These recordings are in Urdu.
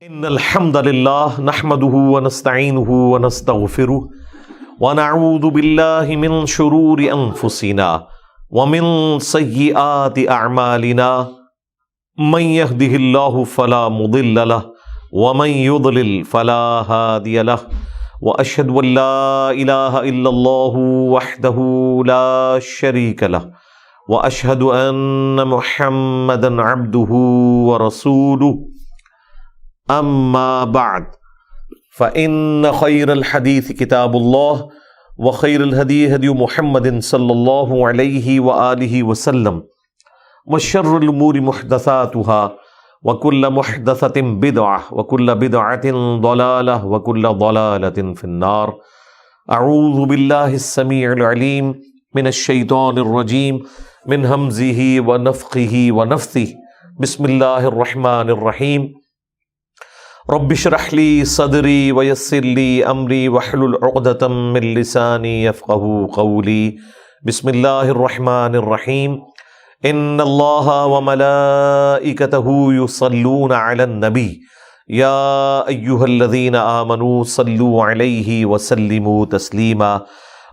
ان الحمد لله نحمده ونستعينه ونستغفره ونعوذ بالله من شرور انفسنا ومن سيئات اعمالنا من يهده الله فلا مضل له ومن يضلل فلا هادي له واشهد ان لا اله الا الله وحده لا شريك له واشهد ان محمدا عبده ورسوله اما بعد فان خير الحديث كتاب الله وخير الهدي هدي محمد صلى الله عليه واله وسلم وشر الامور محدثاتها وكل محدثة بدعة وكل بدعة ضلالة وكل ضلالة في النار. اعوذ بالله السميع العليم من الشيطان الرجيم من همزه ونفخه ونفثه. بسم الله الرحمن الرحيم. رب اشرح لي صدري ويسر لي امري واحلل عقدة من لساني يفقهوا قولي. بسم الله الرحمن الرحيم. ان الله وملائكته يصلون على النبي يا ايها الذين آمنوا صلوا عليه وسلموا تسليما.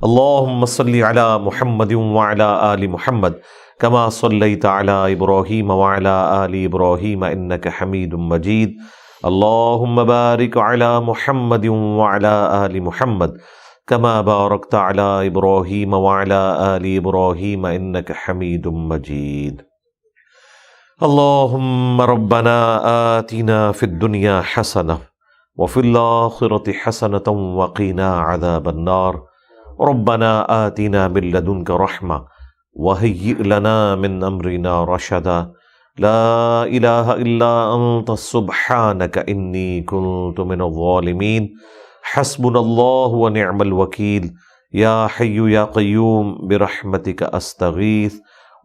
اللهم صل على محمد وعلى آل محمد كما صليت على ابراهيم وعلى آل ابراهيم انك حميد مجيد. اللهم بارك على محمد وعلى آل محمد كما باركت على إبراهيم وعلى آل إبراهيم إنك حميد مجيد. اللهم ربنا آتنا في الدنيا حسنة وفي الآخرة حسنة وقنا عذاب النار. ربنا آتنا من لدنك رحمة وهيئ لنا من أمرنا رشدا. لا إله إلا أنت سبحانك إني كنت من الظالمين. حسبنا الله ونعم الوكيل. يا حي يا قيوم برحمتك أستغيث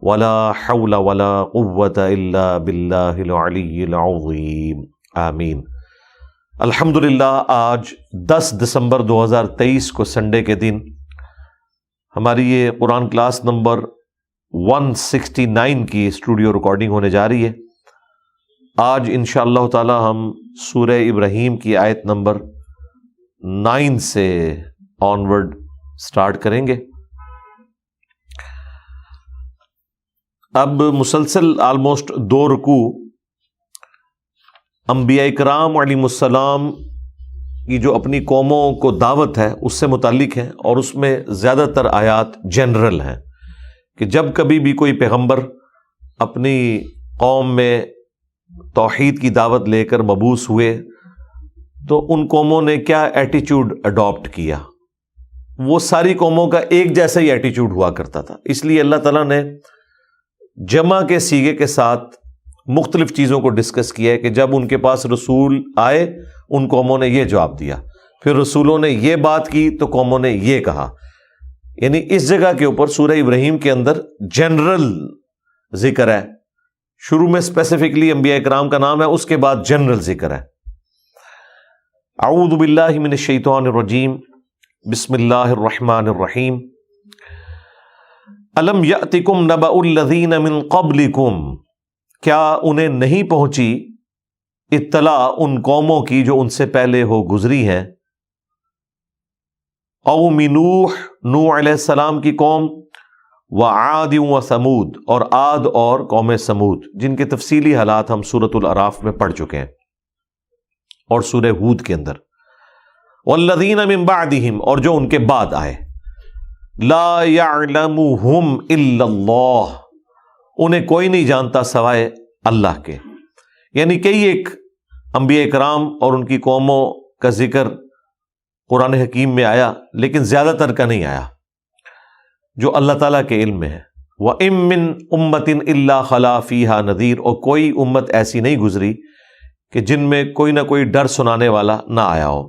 ولا حول ولا قوة إلا بالله العلي العظيم. آمین. الحمدللہ آج 10 دسمبر 2023 کو سنڈے کے دن ہماری یہ قرآن کلاس نمبر 169 کی اسٹوڈیو ریکارڈنگ ہونے جا رہی ہے. آج انشاءاللہ تعالی ہم سورہ ابراہیم کی آیت نمبر 9 سے آنورڈ سٹارٹ کریں گے. اب مسلسل آلموسٹ 2 رکوع انبیاء کرام علیہم السلام کی جو اپنی قوموں کو دعوت ہے اس سے متعلق ہیں، اور اس میں زیادہ تر آیات جنرل ہیں کہ جب کبھی بھی کوئی پیغمبر اپنی قوم میں توحید کی دعوت لے کر مبعوث ہوئے تو ان قوموں نے کیا ایٹیچیوڈ اڈاپٹ کیا. وہ ساری قوموں کا ایک جیسا ہی ایٹیچیوڈ ہوا کرتا تھا. اس لیے اللہ تعالیٰ نے جمع کے صیغے کے ساتھ مختلف چیزوں کو ڈسکس کیا ہے کہ جب ان کے پاس رسول آئے ان قوموں نے یہ جواب دیا، پھر رسولوں نے یہ بات کی تو قوموں نے یہ کہا. یعنی اس جگہ کے اوپر سورہ ابراہیم کے اندر جنرل ذکر ہے. شروع میں اسپیسیفکلی انبیاء کرام کا نام ہے، اس کے بعد جنرل ذکر ہے. اعوذ باللہ من الشیطان الرجیم. بسم اللہ الرحمن الرحیم. الم یأتکم نبأ الذین من قبلکم. کیا انہیں نہیں پہنچی اطلاع ان قوموں کی جو ان سے پہلے ہو گزری ہیں. قوم نوح، نوح علیہ السلام کی قوم، وعاد و ثمود، اور عاد اور قوم ثمود، جن کے تفصیلی حالات ہم سورۃ الاعراف میں پڑھ چکے ہیں اور سورہ ہود کے اندر. والذین من بعدہم، اور جو ان کے بعد آئے. لا یعلمہم الا اللہ، انہیں کوئی نہیں جانتا سوائے اللہ کے. یعنی کئی ایک انبیاء کرام اور ان کی قوموں کا ذکر قرآن حکیم میں آیا، لیکن زیادہ تر کا نہیں آیا جو اللہ تعالیٰ کے علم میں ہے. وَإِن مِّن أُمَّةٍ إِلَّا خَلَا فِيهَا نَذِيرٌ، اور کوئی امت ایسی نہیں گزری کہ جن میں کوئی نہ کوئی ڈر سنانے والا نہ آیا ہو.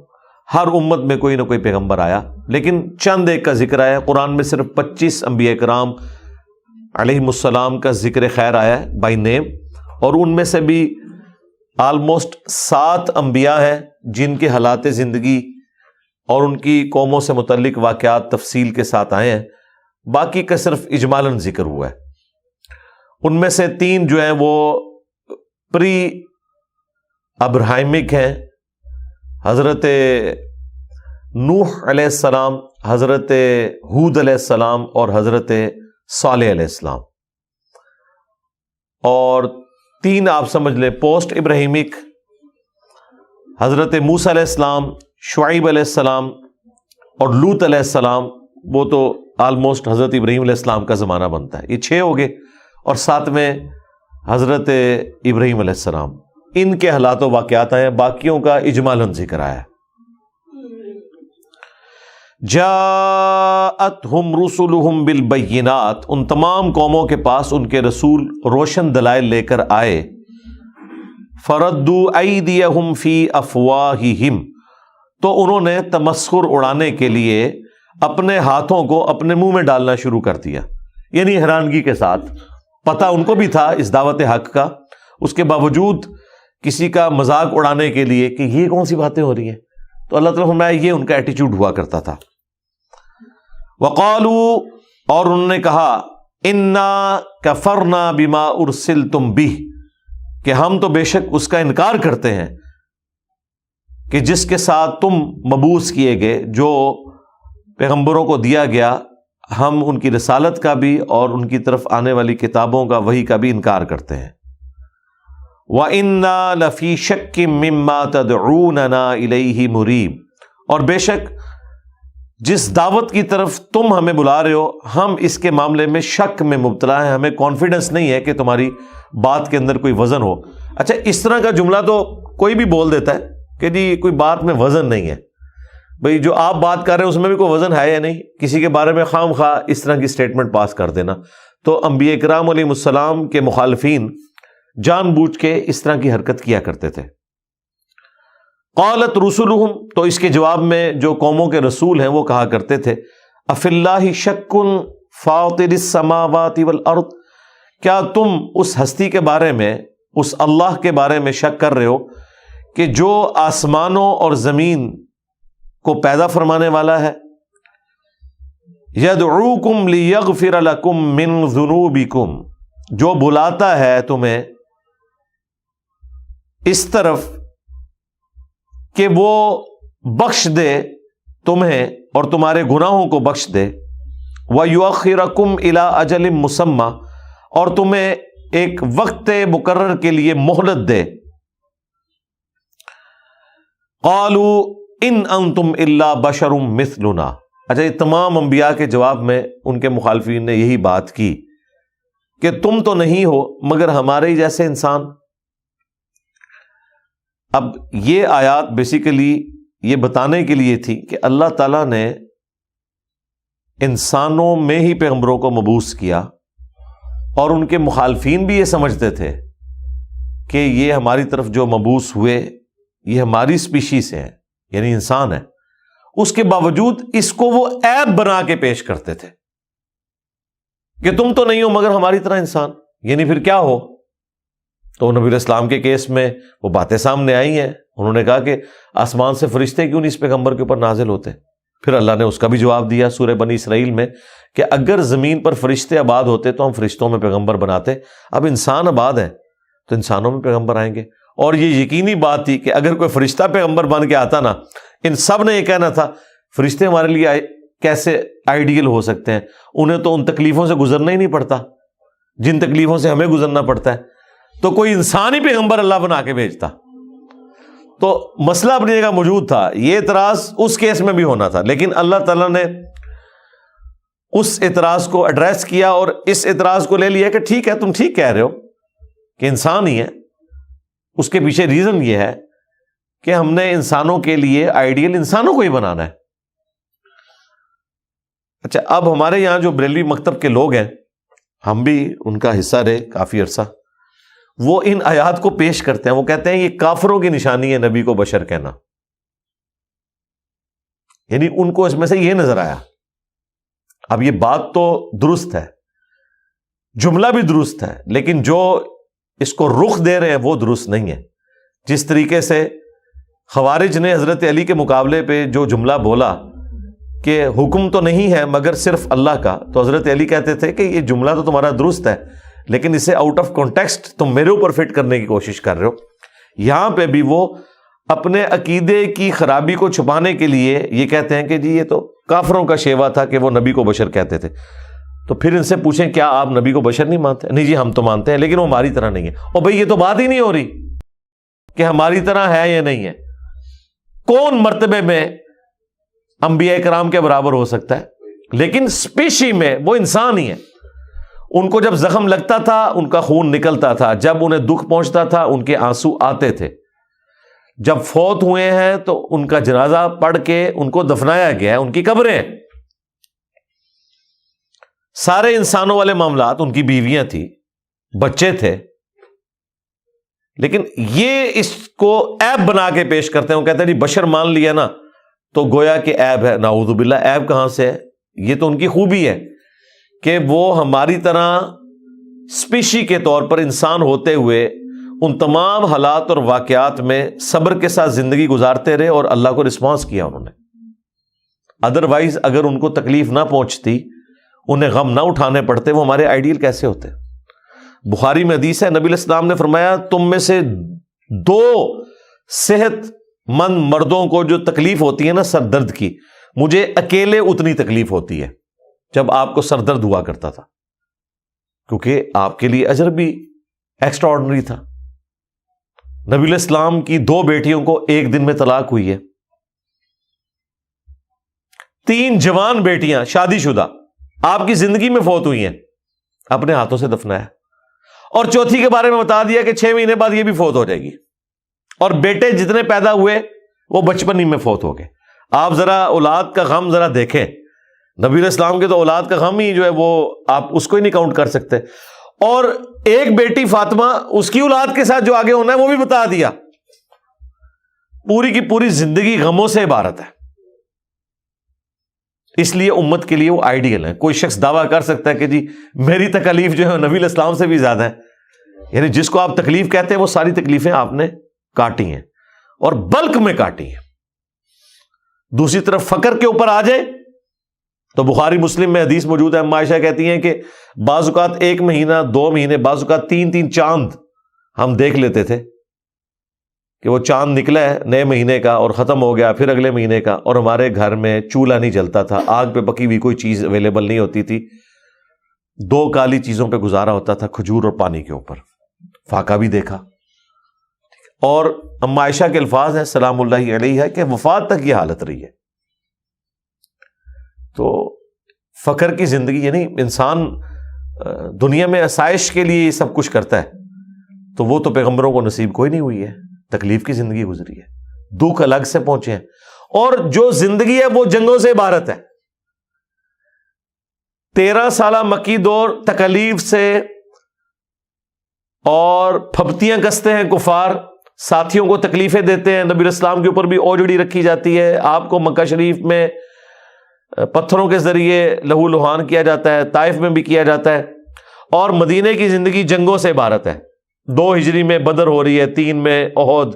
ہر امت میں کوئی نہ کوئی پیغمبر آیا، لیکن چند ایک کا ذکر آیا. قرآن میں صرف 25 انبیاء کرام علیہم السلام کا ذکر خیر آیا ہے بائی نیم، اور ان میں سے بھی آلموسٹ 7 انبیاء ہیں جن کے حالات زندگی اور ان کی قوموں سے متعلق واقعات تفصیل کے ساتھ آئے ہیں. باقی کا صرف اجمالاً ذکر ہوا ہے. ان میں سے 3 جو ہیں وہ پری ابراہیمک ہیں، حضرت نوح علیہ السلام، حضرت ہود علیہ السلام اور حضرت صالح علیہ السلام، اور 3 آپ سمجھ لیں پوسٹ ابراہیمک، حضرت موسیٰ علیہ السلام، شعیب علیہ السلام اور لوط علیہ السلام، وہ تو آلموسٹ حضرت ابراہیم علیہ السلام کا زمانہ بنتا ہے، یہ 6 ہو گئے، اور 7 میں حضرت ابراہیم علیہ السلام۔ ان کے حالات و واقعات ہیں، باقیوں کا اجمالاً ذکر آیا ہے۔ جاءتہم رسلہم بالبینات، ان تمام قوموں کے پاس ان کے رسول روشن دلائل لے کر آئے۔ فردوا ایدیہم فی افواہہم، تو انہوں نے تمسخر اڑانے کے لیے اپنے ہاتھوں کو اپنے منہ میں ڈالنا شروع کر دیا، یعنی حیرانگی کے ساتھ۔ پتہ ان کو بھی تھا اس دعوت حق کا، اس کے باوجود کسی کا مذاق اڑانے کے لیے کہ یہ کون سی باتیں ہو رہی ہیں، تو اللہ تعالیٰ فرمایا یہ ان کا ایٹیچیوڈ ہوا کرتا تھا۔ وقالوا، اور انہوں نے کہا، انا کفرنا بما ارسلتم بہ، کہ ہم تو بے شک اس کا انکار کرتے ہیں کہ جس کے ساتھ تم مبعوث کیے گئے، جو پیغمبروں کو دیا گیا، ہم ان کی رسالت کا بھی اور ان کی طرف آنے والی کتابوں کا، وحی کا بھی انکار کرتے ہیں۔ وَإِنَّا لَفِي شَكٍّ مِّمَّا تَدْعُونَنَا إِلَيْهِ مُرِيبٍ، اور بے شک جس دعوت کی طرف تم ہمیں بلا رہے ہو، ہم اس کے معاملے میں شک میں مبتلا ہیں، ہمیں کانفیڈنس نہیں ہے کہ تمہاری بات کے اندر کوئی وزن ہو۔ اچھا، اس طرح کا جملہ تو کوئی بھی بول دیتا ہے کہ جی کوئی بات میں وزن نہیں ہے، بھئی جو آپ بات کر رہے ہیں اس میں بھی کوئی وزن ہے یا نہیں، کسی کے بارے میں خام خواہ اس طرح کی سٹیٹمنٹ پاس کر دینا۔ تو انبیاء کرام علیہ السلام کے مخالفین جان بوجھ کے اس طرح کی حرکت کیا کرتے تھے۔ قالت رسلہم، تو اس کے جواب میں جو قوموں کے رسول ہیں وہ کہا کرتے تھے، افی اللہ شک فاطر السماوات والارض، کیا تم اس ہستی کے بارے میں، اس اللہ کے بارے میں شک کر رہے ہو کہ جو آسمانوں اور زمین کو پیدا فرمانے والا ہے؟ یدعوکم لیغفر لکم من ذنوبکم، جو بلاتا ہے تمہیں اس طرف کہ وہ بخش دے تمہیں اور تمہارے گناہوں کو بخش دے، وَيُؤَخِّرَكُمْ إِلَىٰ أَجَلٍ مُّسَمًّى، اور تمہیں ایک وقت مقرر کے لیے مہلت دے۔ قَالُوا إِنْ أَنْتُمْ إِلَّا بَشَرٌ مِثْلُنَا، اچھا یہ تمام انبیاء کے جواب میں ان کے مخالفین نے یہی بات کی کہ تم تو نہیں ہو مگر ہمارے ہی جیسے انسان۔ اب یہ آیات بیسیکلی یہ بتانے کے لیے تھی کہ اللہ تعالیٰ نے انسانوں میں ہی پیغمبروں کو مبعوث کیا، اور ان کے مخالفین بھی یہ سمجھتے تھے کہ یہ ہماری طرف جو مبعوث ہوئے یہ ہماری اسپیشی سے ہیں، یعنی انسان ہے، اس کے باوجود اس کو وہ عیب بنا کے پیش کرتے تھے کہ تم تو نہیں ہو مگر ہماری طرح انسان، یعنی پھر کیا ہو؟ تو نبی علیہ السلام کے کیس میں وہ باتیں سامنے آئی ہیں، انہوں نے کہا کہ آسمان سے فرشتے کیوں نہیں اس پیغمبر کے اوپر نازل ہوتے؟ پھر اللہ نے اس کا بھی جواب دیا سورہ بنی اسرائیل میں کہ اگر زمین پر فرشتے آباد ہوتے تو ہم فرشتوں میں پیغمبر بناتے، اب انسان آباد ہیں تو انسانوں میں پیغمبر آئیں گے۔ اور یہ یقینی بات تھی کہ اگر کوئی فرشتہ پیغمبر بن کے آتا نا، ان سب نے یہ کہنا تھا فرشتے ہمارے لیے کیسے آئیڈیل ہو سکتے ہیں، انہیں تو ان تکلیفوں سے گزرنا ہی نہیں پڑتا جن تکلیفوں سے ہمیں گزرنا پڑتا ہے، تو کوئی انسان ہی پیغمبر اللہ بنا کے بھیجتا۔ تو مسئلہ اپنی جگہ موجود تھا، یہ اعتراض اس کیس میں بھی ہونا تھا، لیکن اللہ تعالیٰ نے اس اعتراض کو ایڈریس کیا اور اس اعتراض کو لے لیا کہ ٹھیک ہے، تم ٹھیک کہہ رہے ہو کہ انسان ہی ہے، اس کے پیچھے ریزن یہ ہے کہ ہم نے انسانوں کے لیے آئیڈیل انسانوں کو ہی بنانا ہے۔ اچھا، اب ہمارے یہاں جو بریلوی مکتب کے لوگ ہیں، ہم بھی ان کا حصہ رہے کافی عرصہ، وہ ان آیات کو پیش کرتے ہیں، وہ کہتے ہیں یہ کافروں کی نشانی ہے نبی کو بشر کہنا، یعنی ان کو اس میں سے یہ نظر آیا۔ اب یہ بات تو درست ہے، جملہ بھی درست ہے، لیکن جو اس کو رخ دے رہے ہیں وہ درست نہیں ہے۔ جس طریقے سے خوارج نے حضرت علی کے مقابلے پہ جو جملہ بولا کہ حکم تو نہیں ہے مگر صرف اللہ کا، تو حضرت علی کہتے تھے کہ یہ جملہ تو تمہارا درست ہے لیکن اسے آؤٹ آف کانٹیکسٹ تم میرے اوپر فٹ کرنے کی کوشش کر رہے ہو۔ یہاں پہ بھی وہ اپنے عقیدے کی خرابی کو چھپانے کے لیے یہ کہتے ہیں کہ جی یہ تو کافروں کا شیوا تھا کہ وہ نبی کو بشر کہتے تھے. تو پھر ان سے پوچھیں کیا آپ نبی کو بشر نہیں مانتے؟ نہیں جی ہم تو مانتے ہیں لیکن وہ ہماری طرح نہیں ہے. اور بھئی یہ تو بات ہی نہیں ہو رہی کہ ہماری طرح ہے یا نہیں ہے. کون مرتبے میں انبیاء کرام کے برابر ہو سکتا ہے؟ لیکن اسپیشی میں وہ انسان ہی ہے. ان کو جب زخم لگتا تھا ان کا خون نکلتا تھا، جب انہیں دکھ پہنچتا تھا ان کے آنسو آتے تھے. جب فوت ہوئے ہیں تو ان کا جنازہ پڑھ کے ان کو دفنایا گیا ہے، ان کی قبریں. سارے انسانوں والے معاملات، ان کی بیویاں تھیں، بچے تھے، لیکن یہ اس کو عیب بنا کے پیش کرتے ہیں. وہ کہتے ہیں جی بشر مان لیا نا تو گویا کہ عیب ہے. نعوذ باللہ، عیب کہاں سے ہے؟ یہ تو ان کی خوبی ہے کہ وہ ہماری طرح اسپیشی کے طور پر انسان ہوتے ہوئے ان تمام حالات اور واقعات میں صبر کے ساتھ زندگی گزارتے رہے اور اللہ کو رسپانس کیا انہوں نے. ادروائز اگر ان کو تکلیف نہ پہنچتی، انہیں غم نہ اٹھانے پڑتے، وہ ہمارے آئیڈیل کیسے ہوتے؟ بخاری میں حدیث ہے، نبی علیہ السلام نے فرمایا تم میں سے 2 صحت مند مردوں کو جو تکلیف ہوتی ہے نا سر درد کی، مجھے اکیلے اتنی تکلیف ہوتی ہے جب آپ کو سر درد ہوا کرتا تھا، کیونکہ آپ کے لیے اجر بھی ایکسٹرا آرڈنری تھا. نبی علیہ السلام کی 2 بیٹیوں کو ایک دن میں طلاق ہوئی ہے. 3 جوان بیٹیاں شادی شدہ آپ کی زندگی میں فوت ہوئی ہیں، اپنے ہاتھوں سے دفنایا. اور چوتھی کے بارے میں بتا دیا کہ 6 مہینے بعد یہ بھی فوت ہو جائے گی. اور بیٹے جتنے پیدا ہوئے وہ بچپن ہی میں فوت ہو گئے. آپ ذرا اولاد کا غم ذرا دیکھیں. نبی علیہ السلام کے تو اولاد کا غم ہی جو ہے وہ آپ اس کو ہی نہیں کاؤنٹ کر سکتے. اور ایک بیٹی فاطمہ، اس کی اولاد کے ساتھ جو آگے ہونا ہے وہ بھی بتا دیا. پوری کی پوری زندگی غموں سے عبارت ہے. اس لیے امت کے لیے وہ آئیڈیل ہے. کوئی شخص دعویٰ کر سکتا ہے کہ جی میری تکلیف جو ہے نبی علیہ السلام سے بھی زیادہ ہے، یعنی جس کو آپ تکلیف کہتے ہیں وہ ساری تکلیفیں آپ نے کاٹی ہیں اور بلک میں کاٹی ہیں. دوسری طرف فقر کے اوپر آ جائے تو بخاری مسلم میں حدیث موجود ہے، اما عائشہ کہتی ہیں کہ بعض اوقات 1 مہینہ 2 مہینے بعض اوقات 3 چاند ہم دیکھ لیتے تھے کہ وہ چاند نکلا ہے نئے مہینے کا اور ختم ہو گیا، پھر اگلے مہینے کا، اور ہمارے گھر میں چولہا نہیں جلتا تھا، آگ پہ پکی ہوئی کوئی چیز اویلیبل نہیں ہوتی تھی. 2 کالی چیزوں پہ گزارا ہوتا تھا، کھجور اور پانی کے اوپر. فاقہ بھی دیکھا. اور اما عائشہ کے الفاظ ہیں سلام اللہ علیہ کہ وفات تک یہ حالت رہی ہے. تو فقر کی زندگی، یعنی انسان دنیا میں آسائش کے لیے یہ سب کچھ کرتا ہے، تو وہ تو پیغمبروں کو نصیب کوئی نہیں ہوئی ہے. تکلیف کی زندگی گزری ہے، دکھ الگ سے پہنچے ہیں. اور جو زندگی ہے وہ جنگوں سے عبارت ہے. 13 سالہ مکی دور تکلیف سے اور پھپتیاں کستے ہیں کفار، ساتھیوں کو تکلیفیں دیتے ہیں. نبی اسلام کے اوپر بھی اوجڑی رکھی جاتی ہے. آپ کو مکہ شریف میں پتھروں کے ذریعے لہو لہان کیا جاتا ہے، طائف میں بھی کیا جاتا ہے. اور مدینے کی زندگی جنگوں سے عبارت ہے. 2 ہجری میں بدر ہو رہی ہے، 3 میں احد،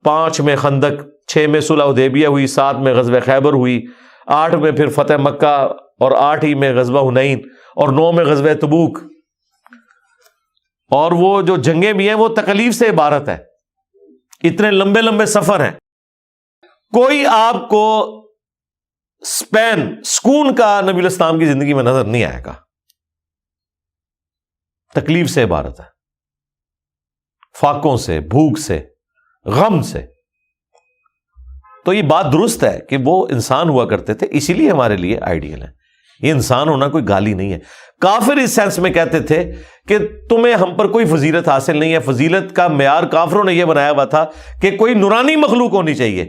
5 میں خندق، 6 میں صلح حدیبیہ ہوئی، 7 میں غزوہ خیبر ہوئی، 8 میں پھر فتح مکہ، اور 8 ہی میں غزوہ حنین، اور 9 میں غزوہ تبوک. اور وہ جو جنگیں بھی ہیں وہ تکلیف سے عبارت ہے. اتنے لمبے لمبے سفر ہیں. کوئی آپ کو سکون کا نبی الاسلام کی زندگی میں نظر نہیں آئے گا. تکلیف سے عبارت ہے، فاقوں سے، بھوک سے، غم سے. تو یہ بات درست ہے کہ وہ انسان ہوا کرتے تھے، اسی لیے ہمارے لیے آئیڈیل ہے. یہ انسان ہونا کوئی گالی نہیں ہے. کافر اس سینس میں کہتے تھے کہ تمہیں ہم پر کوئی فضیلت حاصل نہیں ہے. فضیلت کا معیار کافروں نے یہ بنایا ہوا تھا کہ کوئی نورانی مخلوق ہونی چاہیے.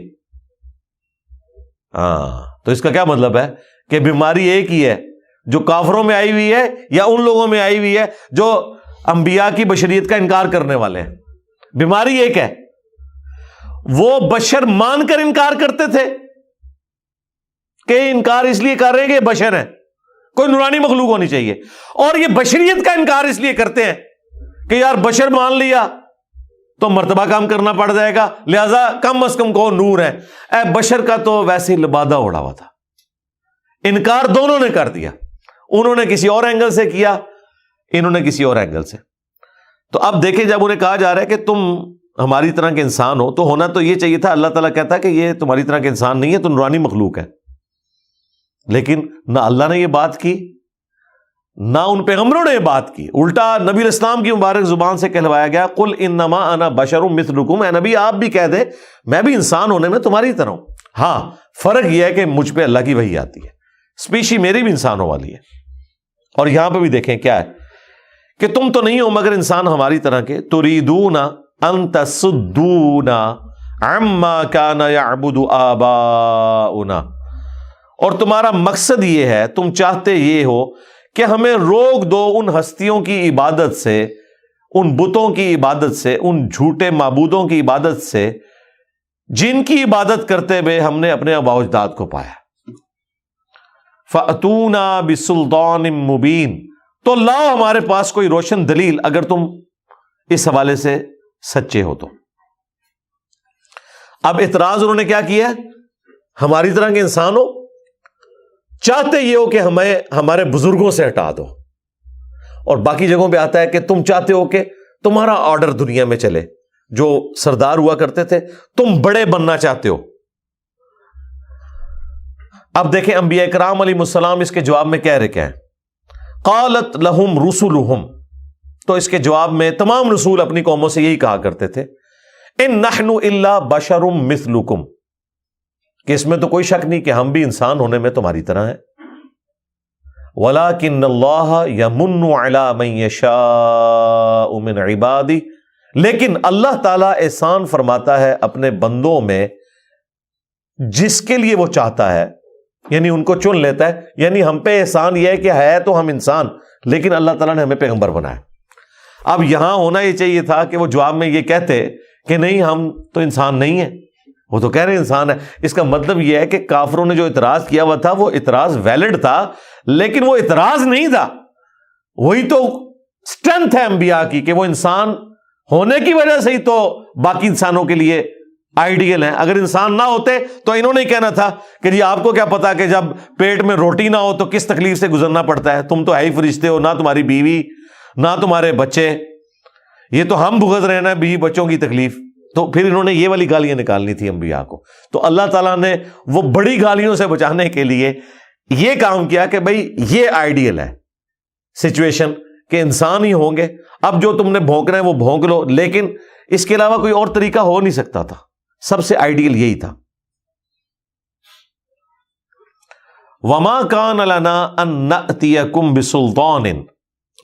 تو اس کا کیا مطلب ہے کہ بیماری ایک ہی ہے، جو کافروں میں آئی ہوئی ہے یا ان لوگوں میں آئی ہوئی ہے جو انبیاء کی بشریت کا انکار کرنے والے ہیں. بیماری ایک ہے. وہ بشر مان کر انکار کرتے تھے کہ انکار اس لیے کر رہے ہیں کہ بشر ہیں، کوئی نورانی مخلوق ہونی چاہیے. اور یہ بشریت کا انکار اس لیے کرتے ہیں کہ یار بشر مان لیا تو مرتبہ کام کرنا پڑ جائے گا، لہذا کم از کم کو نور ہے. اے بشر کا تو ویسے ہی لبادہ اڑا ہوا تھا. انکار دونوں نے کر دیا. انہوں نے کسی اور اینگل سے کیا، انہوں نے کسی اور اینگل سے. تو اب دیکھیں جب انہیں کہا جا رہا ہے کہ تم ہماری طرح کے انسان ہو تو ہونا تو یہ چاہیے تھا، اللہ تعالیٰ کہتا کہ یہ تمہاری طرح کے انسان نہیں ہے، تو نورانی مخلوق ہے. لیکن نہ اللہ نے یہ بات کی، نہ ان پیغمبروں نے یہ بات کی. الٹا نبی علیہ السلام کی مبارک زبان سے کہلوایا گیا قل انما انا بشر مثلکم، اے نبی آپ بھی کہہ دیں میں بھی انسان ہونے میں تمہاری طرح ہوں. ہاں فرق یہ ہے کہ مجھ پہ اللہ کی وحی آتی ہے، اسپیشی میری بھی انسانوں والی ہے. اور یہاں پہ بھی دیکھیں کیا ہے کہ تم تو نہیں ہو مگر انسان ہماری طرح کے. تریدون ان تصدونا عما کان یعبد آباؤنا، اور تمہارا مقصد یہ ہے، تم چاہتے یہ ہو کہ ہمیں روک دو ان ہستیوں کی عبادت سے، ان بتوں کی عبادت سے، ان جھوٹے معبودوں کی عبادت سے جن کی عبادت کرتے ہوئے ہم نے اپنے آباء و اجداد کو پایا. فَأْتُونَا بِسُلْطَانٍ مُبِينٍ، تو لاؤ ہمارے پاس کوئی روشن دلیل اگر تم اس حوالے سے سچے ہو تو. اب اعتراض انہوں نے کیا کیا؟ ہماری طرح کے انسان ہو، چاہتے یہ ہو کہ ہمیں ہمارے بزرگوں سے ہٹا دو، اور باقی جگہوں پہ آتا ہے کہ تم چاہتے ہو کہ تمہارا آرڈر دنیا میں چلے، جو سردار ہوا کرتے تھے تم بڑے بننا چاہتے ہو. اب دیکھیں انبیاء کرام علیہ السلام اس کے جواب میں کہہ رہے ہیں قالت لہم رسلہم، تو اس کے جواب میں تمام رسول اپنی قوموں سے یہی کہا کرتے تھے ان نحن الا بشر مثلکم، کہ اس میں تو کوئی شک نہیں کہ ہم بھی انسان ہونے میں تمہاری طرح ہیں. وَلَٰكِنَّ اللَّهَ يَمُنُّ عَلَىٰ مَن يَشَاءُ مِنْ عِبَادِهِ، لیکن اللہ تعالیٰ احسان فرماتا ہے اپنے بندوں میں جس کے لیے وہ چاہتا ہے، یعنی ان کو چن لیتا ہے. یعنی ہم پہ احسان یہ ہے کہ ہے تو ہم انسان، لیکن اللہ تعالیٰ نے ہمیں پیغمبر بنایا. اب یہاں ہونا یہ چاہیے تھا کہ وہ جواب میں یہ کہتے کہ نہیں ہم تو انسان نہیں ہیں، وہ تو کہہ رہے انسان ہے. اس کا مطلب یہ ہے کہ کافروں نے جو اعتراض کیا ہوا تھا وہ اعتراض ویلڈ تھا، لیکن وہ اعتراض نہیں تھا. وہی تو اسٹرینتھ ہے انبیاء کی کہ وہ انسان ہونے کی وجہ سے ہی تو باقی انسانوں کے لیے آئیڈیل ہیں. اگر انسان نہ ہوتے تو انہوں نے کہنا تھا کہ جی آپ کو کیا پتا کہ جب پیٹ میں روٹی نہ ہو تو کس تکلیف سے گزرنا پڑتا ہے، تم تو ہے ہی فرشتے ہو، نہ تمہاری بیوی نہ تمہارے بچے، یہ تو ہم بھگت رہے ہیں بیوی بچوں کی تکلیف. تو پھر انہوں نے یہ والی گالیاں نکالنی تھی انبیاء کو. تو اللہ تعالیٰ نے وہ بڑی گالیوں سے بچانے کے لیے یہ کام کیا کہ بھئی یہ آئیڈیل ہے سچویشن کہ انسان ہی ہوں گے. اب جو تم نے بھونکنا ہے وہ بھونک لو، لیکن اس کے علاوہ کوئی اور طریقہ ہو نہیں سکتا تھا. سب سے آئیڈیل یہی تھا. وَمَا كَانَ لَنَا أَن نَأْتِيَكُمْ بِسُلْطَانٍ،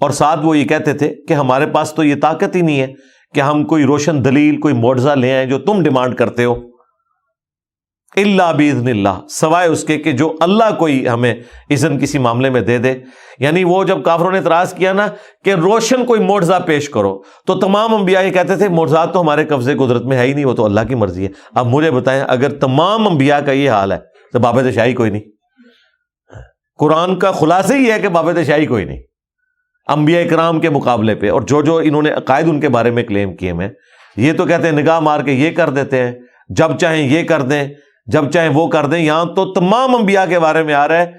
اور ساتھ وہ یہ کہتے تھے کہ ہمارے پاس تو یہ طاقت ہی نہیں ہے کہ ہم کوئی روشن دلیل، کوئی معجزہ لے آئیں جو تم ڈیمانڈ کرتے ہو. الا باذن اللہ، سوائے اس کے کہ جو اللہ کوئی ہمیں اذن کسی معاملے میں دے دے. یعنی وہ جب کافروں نے اعتراض کیا نا کہ روشن کوئی معجزہ پیش کرو، تو تمام انبیاء یہ کہتے تھے معجزات تو ہمارے قبضے قدرت میں ہے ہی نہیں، وہ تو اللہ کی مرضی ہے. اب مجھے بتائیں اگر تمام انبیاء کا یہ حال ہے تو بابت شاہی کوئی نہیں. قرآن کا خلاصہ ہی ہے کہ بابت شاہی کوئی نہیں انبیاء کرام کے مقابلے پہ. اور جو انہوں نے عقائد ان کے بارے میں کلیم کیے ہیں، یہ تو کہتے ہیں نگاہ مار کے یہ کر دیتے ہیں، جب چاہیں یہ کر دیں، جب چاہیں وہ کر دیں. یہاں تو تمام انبیاء کے بارے میں آ رہا ہے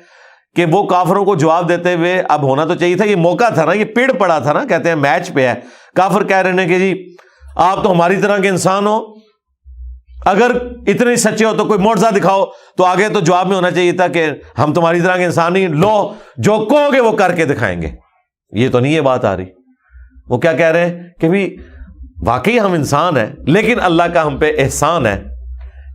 کہ وہ کافروں کو جواب دیتے ہوئے، اب ہونا تو چاہیے تھا، یہ موقع تھا نا، یہ پیڑ پڑا تھا نا، کہتے ہیں میچ پہ ہے. کافر کہہ رہے ہیں کہ جی آپ تو ہماری طرح کے انسان ہو، اگر اتنے سچے ہو تو کوئی معجزہ دکھاؤ. تو آگے تو جواب میں ہونا چاہیے تھا کہ ہم تمہاری طرح کے انسان نہیں، لو جو کہو گے وہ کر کے دکھائیں گے. یہ تو نہیں یہ بات آ رہی. وہ کیا کہہ رہے ہیں کہ بھی واقعی ہم انسان ہیں، لیکن اللہ کا ہم پہ احسان ہے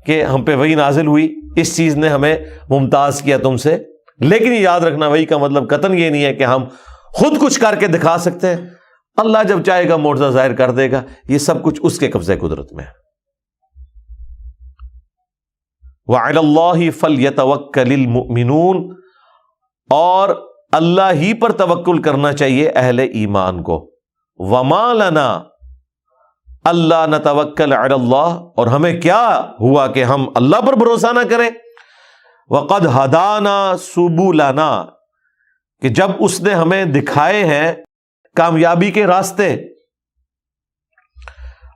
کہ ہم پہ وحی نازل ہوئی، اس چیز نے ہمیں ممتاز کیا تم سے. لیکن یہ یاد رکھنا وحی کا مطلب قطعاً یہ نہیں ہے کہ ہم خود کچھ کر کے دکھا سکتے ہیں. اللہ جب چاہے گا معجزہ ظاہر کر دے گا، یہ سب کچھ اس کے قبضے قدرت میں ہے. وَعَلَى اللَّهِ فَلْيَتَوَكَّلِ الْمُؤْمِنُونَ، اور اللہ ہی پر توکل کرنا چاہیے اہل ایمان کو. وَمَا لَنَا اللہ نتوکل علی اللہ، اور ہمیں کیا ہوا کہ ہم اللہ پر بھروسہ نہ کریں. وقد ہدانا سبلنا، کہ جب اس نے ہمیں دکھائے ہیں کامیابی کے راستے.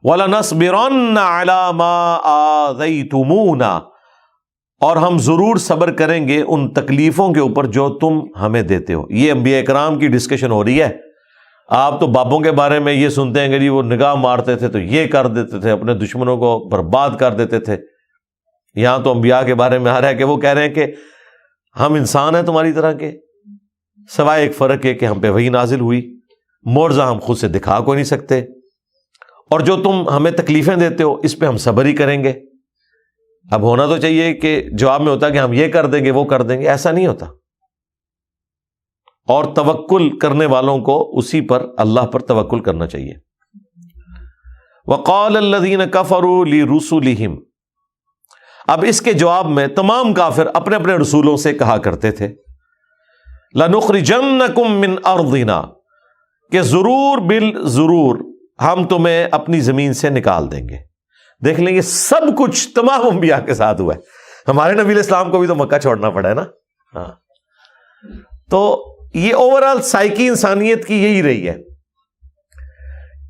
ولنصبرن علی ما آذیتمونا، اور ہم ضرور صبر کریں گے ان تکلیفوں کے اوپر جو تم ہمیں دیتے ہو. یہ انبیاء کرام کی ڈسکشن ہو رہی ہے. آپ تو باپوں کے بارے میں یہ سنتے ہیں کہ جی وہ نگاہ مارتے تھے تو یہ کر دیتے تھے، اپنے دشمنوں کو برباد کر دیتے تھے۔ یہاں تو انبیاء کے بارے میں آ رہا ہے کہ وہ کہہ رہے ہیں کہ ہم انسان ہیں تمہاری طرح کے، سوائے ایک فرق ہے کہ ہم پہ وحی نازل ہوئی، معجزہ ہم خود سے دکھا کوئی نہیں سکتے، اور جو تم ہمیں تکلیفیں دیتے ہو اس پہ ہم صبر ہی کریں گے۔ اب ہونا تو چاہیے کہ جواب میں ہوتا کہ ہم یہ کر دیں گے وہ کر دیں گے، ایسا نہیں ہوتا۔ اور توکل کرنے والوں کو اسی پر، اللہ پر توکل کرنا چاہیے۔ وقال الذین کفروا لرسلہم، اب اس کے جواب میں تمام کافر اپنے اپنے رسولوں سے کہا کرتے تھے لَنُخْرِجَنَّكُم مِّنْ أَرْضِنَا، کہ ضرور بالضرور ہم تمہیں اپنی زمین سے نکال دیں گے۔ دیکھ لیں، یہ سب کچھ تمام انبیاء کے ساتھ ہوا ہے۔ ہمارے نبی علیہ السلام کو بھی تو مکہ چھوڑنا پڑا ہے نا۔ ہاں، تو یہ اوورآل سائیکی انسانیت کی یہی رہی ہے۔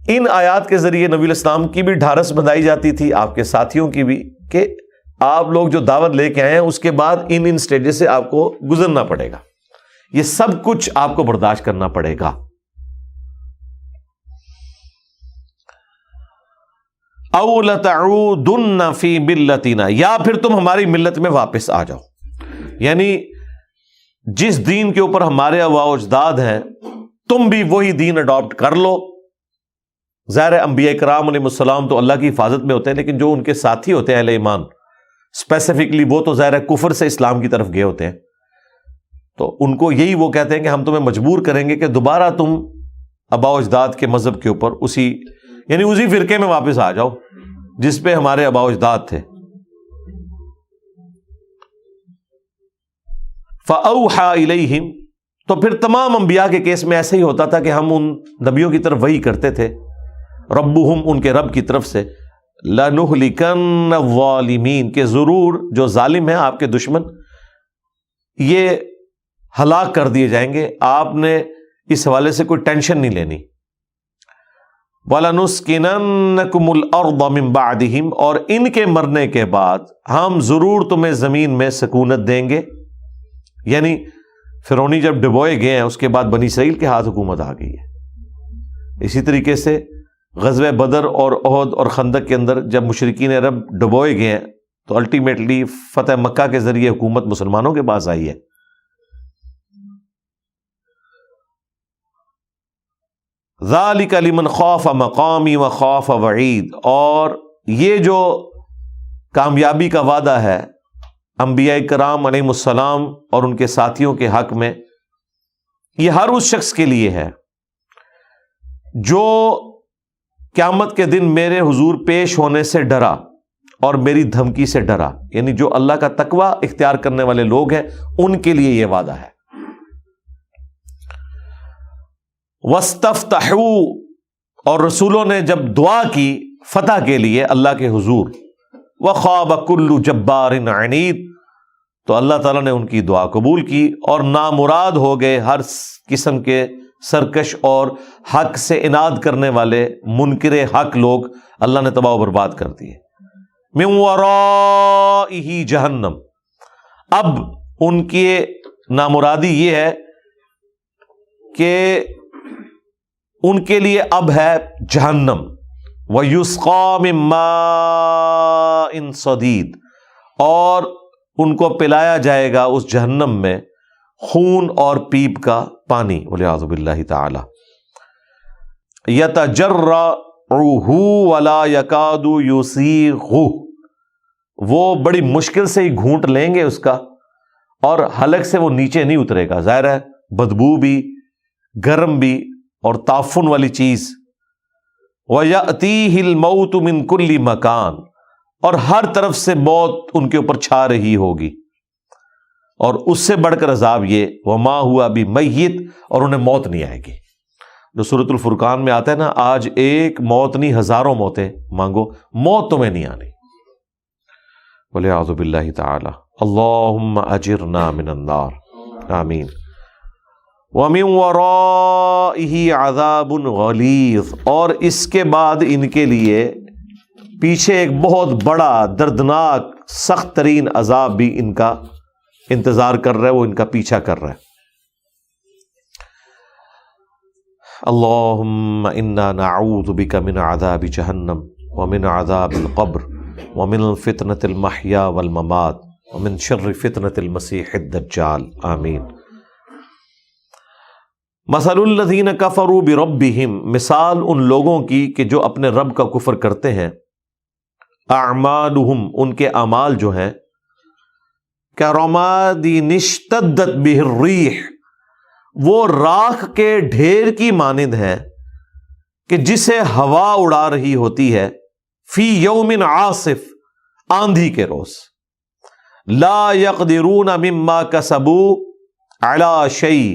ان آیات کے ذریعے نبی علیہ السلام کی بھی ڈھارس بندھائی جاتی تھی، آپ کے ساتھیوں کی بھی، کہ آپ لوگ جو دعوت لے کے آئے ہیں اس کے بعد ان سٹیجز سے آپ کو گزرنا پڑے گا، یہ سب کچھ آپ کو برداشت کرنا پڑے گا۔ او لتعودن فی ملتنا، یا پھر تم ہماری ملت میں واپس آ جاؤ، یعنی جس دین کے اوپر ہمارے آباء و اجداد ہیں تم بھی وہی دین اڈاپٹ کر لو۔ ظاہر انبیاء کرام علیہ السلام تو اللہ کی حفاظت میں ہوتے ہیں، لیکن جو ان کے ساتھی ہوتے ہیں اہل ایمان اسپیسیفکلی، وہ تو ظاہر کفر سے اسلام کی طرف گئے ہوتے ہیں، تو ان کو یہی وہ کہتے ہیں کہ ہم تمہیں مجبور کریں گے کہ دوبارہ تم آباء و اجداد کے مذہب کے اوپر اسی فرقے میں واپس آ جاؤ جس پہ ہمارے آباء و اجداد تھے۔ فَأَوْحَى إِلَيْهِمْ، تو پھر تمام انبیاء کے کیس میں ایسا ہی ہوتا تھا کہ ہم ان نبیوں کی طرف وحی کرتے تھے، ربہم، ان کے رب کی طرف سے، لَنُهْلِكَنَّ الظَّالِمِينَ، کہ ضرور جو ظالم ہیں آپ کے دشمن یہ ہلاک کر دیے جائیں گے، آپ نے اس حوالے سے کوئی ٹینشن نہیں لینی۔ وَلَنُسْكِنَنَّكُمُ الْأَرْضَ مِن بَعْدِهِمْ، اور ان کے مرنے کے بعد ہم ضرور تمہیں زمین میں سکونت دیں گے۔ یعنی فرعونی جب ڈبوئے گئے ہیں اس کے بعد بنی اسرائیل کے ہاتھ حکومت آ گئی ہے۔ اسی طریقے سے غزوہ بدر اور احد اور خندق کے اندر جب مشرکین عرب ڈبوئے گئے ہیں تو الٹیمیٹلی فتح مکہ کے ذریعے حکومت مسلمانوں کے پاس آئی ہے۔ ذَلِكَ لِمَنْ خَافَ مَقَامِي وَخَافَ وَعِيدِ، اور یہ جو کامیابی کا وعدہ ہے انبیاء کرام علیہ السلام اور ان کے ساتھیوں کے حق میں، یہ ہر اس شخص کے لیے ہے جو قیامت کے دن میرے حضور پیش ہونے سے ڈرا اور میری دھمکی سے ڈرا، یعنی جو اللہ کا تقوی اختیار کرنے والے لوگ ہیں ان کے لیے یہ وعدہ ہے۔ وَاسْتَفْتَحُوا، اور رسولوں نے جب دعا کی فتح کے لیے اللہ کے حضور، وَخَابَ كُلُّ جَبَّارٍ عَنِيدٍ، تو اللہ تعالیٰ نے ان کی دعا قبول کی اور نامراد ہو گئے ہر قسم کے سرکش اور حق سے اناد کرنے والے منکر حق لوگ، اللہ نے تباہ و برباد کر دیے۔ مِن وَرَائِهِ جہنم، اب ان کی نامرادی یہ ہے کہ ان کے لیے اب ہے جہنم، وَيُسْقَى مِن مَّاءٍ صَدِيدٍ، اور ان کو پلایا جائے گا اس جہنم میں خون اور پیپ کا پانی، والعیاذ باللہ تعالی۔ یتجرعہ ولا یکاد یسیغہ، وہ بڑی مشکل سے ہی گھونٹ لیں گے اس کا، اور حلق سے وہ نیچے نہیں اترے گا، ظاہر ہے بدبو بھی، گرم بھی اور تعفن والی چیز۔ وَيَأْتِيهِ الْمَوْتُ مِنْ كُلِّ مَكَانٍ، اور ہر طرف سے موت ان کے اوپر چھا رہی ہوگی، اور اس سے بڑھ کر عذاب یہ وَمَا هُوَ بِمَيِّتٍ، اور انہیں موت نہیں آئے گی۔ جو سورۃ الفرقان میں آتا ہے نا، آج ایک موت نہیں ہزاروں موتیں مانگو، موت تمہیں نہیں آنی۔ والعیاذ باللہ تعالی، اللہم اجرنا من النار، آمین۔ وَمِن وَرَائِهِ عَذَابٌ غَلِيظٌ، اور اس کے بعد ان کے لیے پیچھے ایک بہت بڑا دردناک سخت ترین عذاب بھی ان کا انتظار کر رہا ہے، وہ ان کا پیچھا کر رہا ہے۔ اللہم انا نعوذ بک من عذاب جہنم ومن عذاب القبر ومن فتنة المحیا والممات ومن شر فتنة المسیح الدجال آمین۔ مثل الذین کفروا بربہم، مثال ان لوگوں کی کہ جو اپنے رب کا کفر کرتے ہیں، اعمالہم ان کے اعمال جو ہیں، کرماد اشتدت بہ الریح، وہ راکھ کے ڈھیر کی مانند ہے کہ جسے ہوا اڑا رہی ہوتی ہے، فی یوم عاصف، آندھی کے روز، لا یقدرون مما کسبوا علی شیء،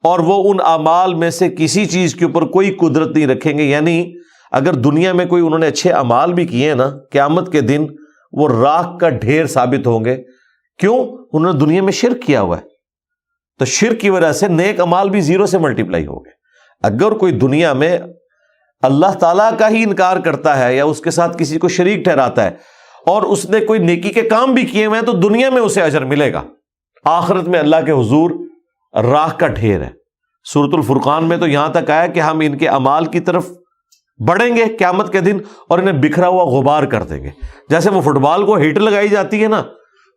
اور وہ ان اعمال میں سے کسی چیز کے اوپر کوئی قدرت نہیں رکھیں گے۔ یعنی اگر دنیا میں کوئی انہوں نے اچھے اعمال بھی کیے ہیں نا، قیامت کے دن وہ راکھ کا ڈھیر ثابت ہوں گے۔ کیوں؟ انہوں نے دنیا میں شرک کیا ہوا ہے، تو شرک کی وجہ سے نیک اعمال بھی زیرو سے ملٹیپلائی ہو گئے۔ اگر کوئی دنیا میں اللہ تعالیٰ کا ہی انکار کرتا ہے یا اس کے ساتھ کسی کو شریک ٹھہراتا ہے اور اس نے کوئی نیکی کے کام بھی کیے ہوئے ہیں، تو دنیا میں اسے اجر ملے گا، آخرت میں اللہ کے حضور راکھ کا ڈھیر ہے۔ سورۃ الفرقان میں تو یہاں تک آیا کہ ہم ان کے اعمال کی طرف بڑھیں گے قیامت کے دن اور انہیں بکھرا ہوا غبار کر دیں گے، جیسے وہ فٹ بال کو ہیٹ لگائی جاتی ہے نا،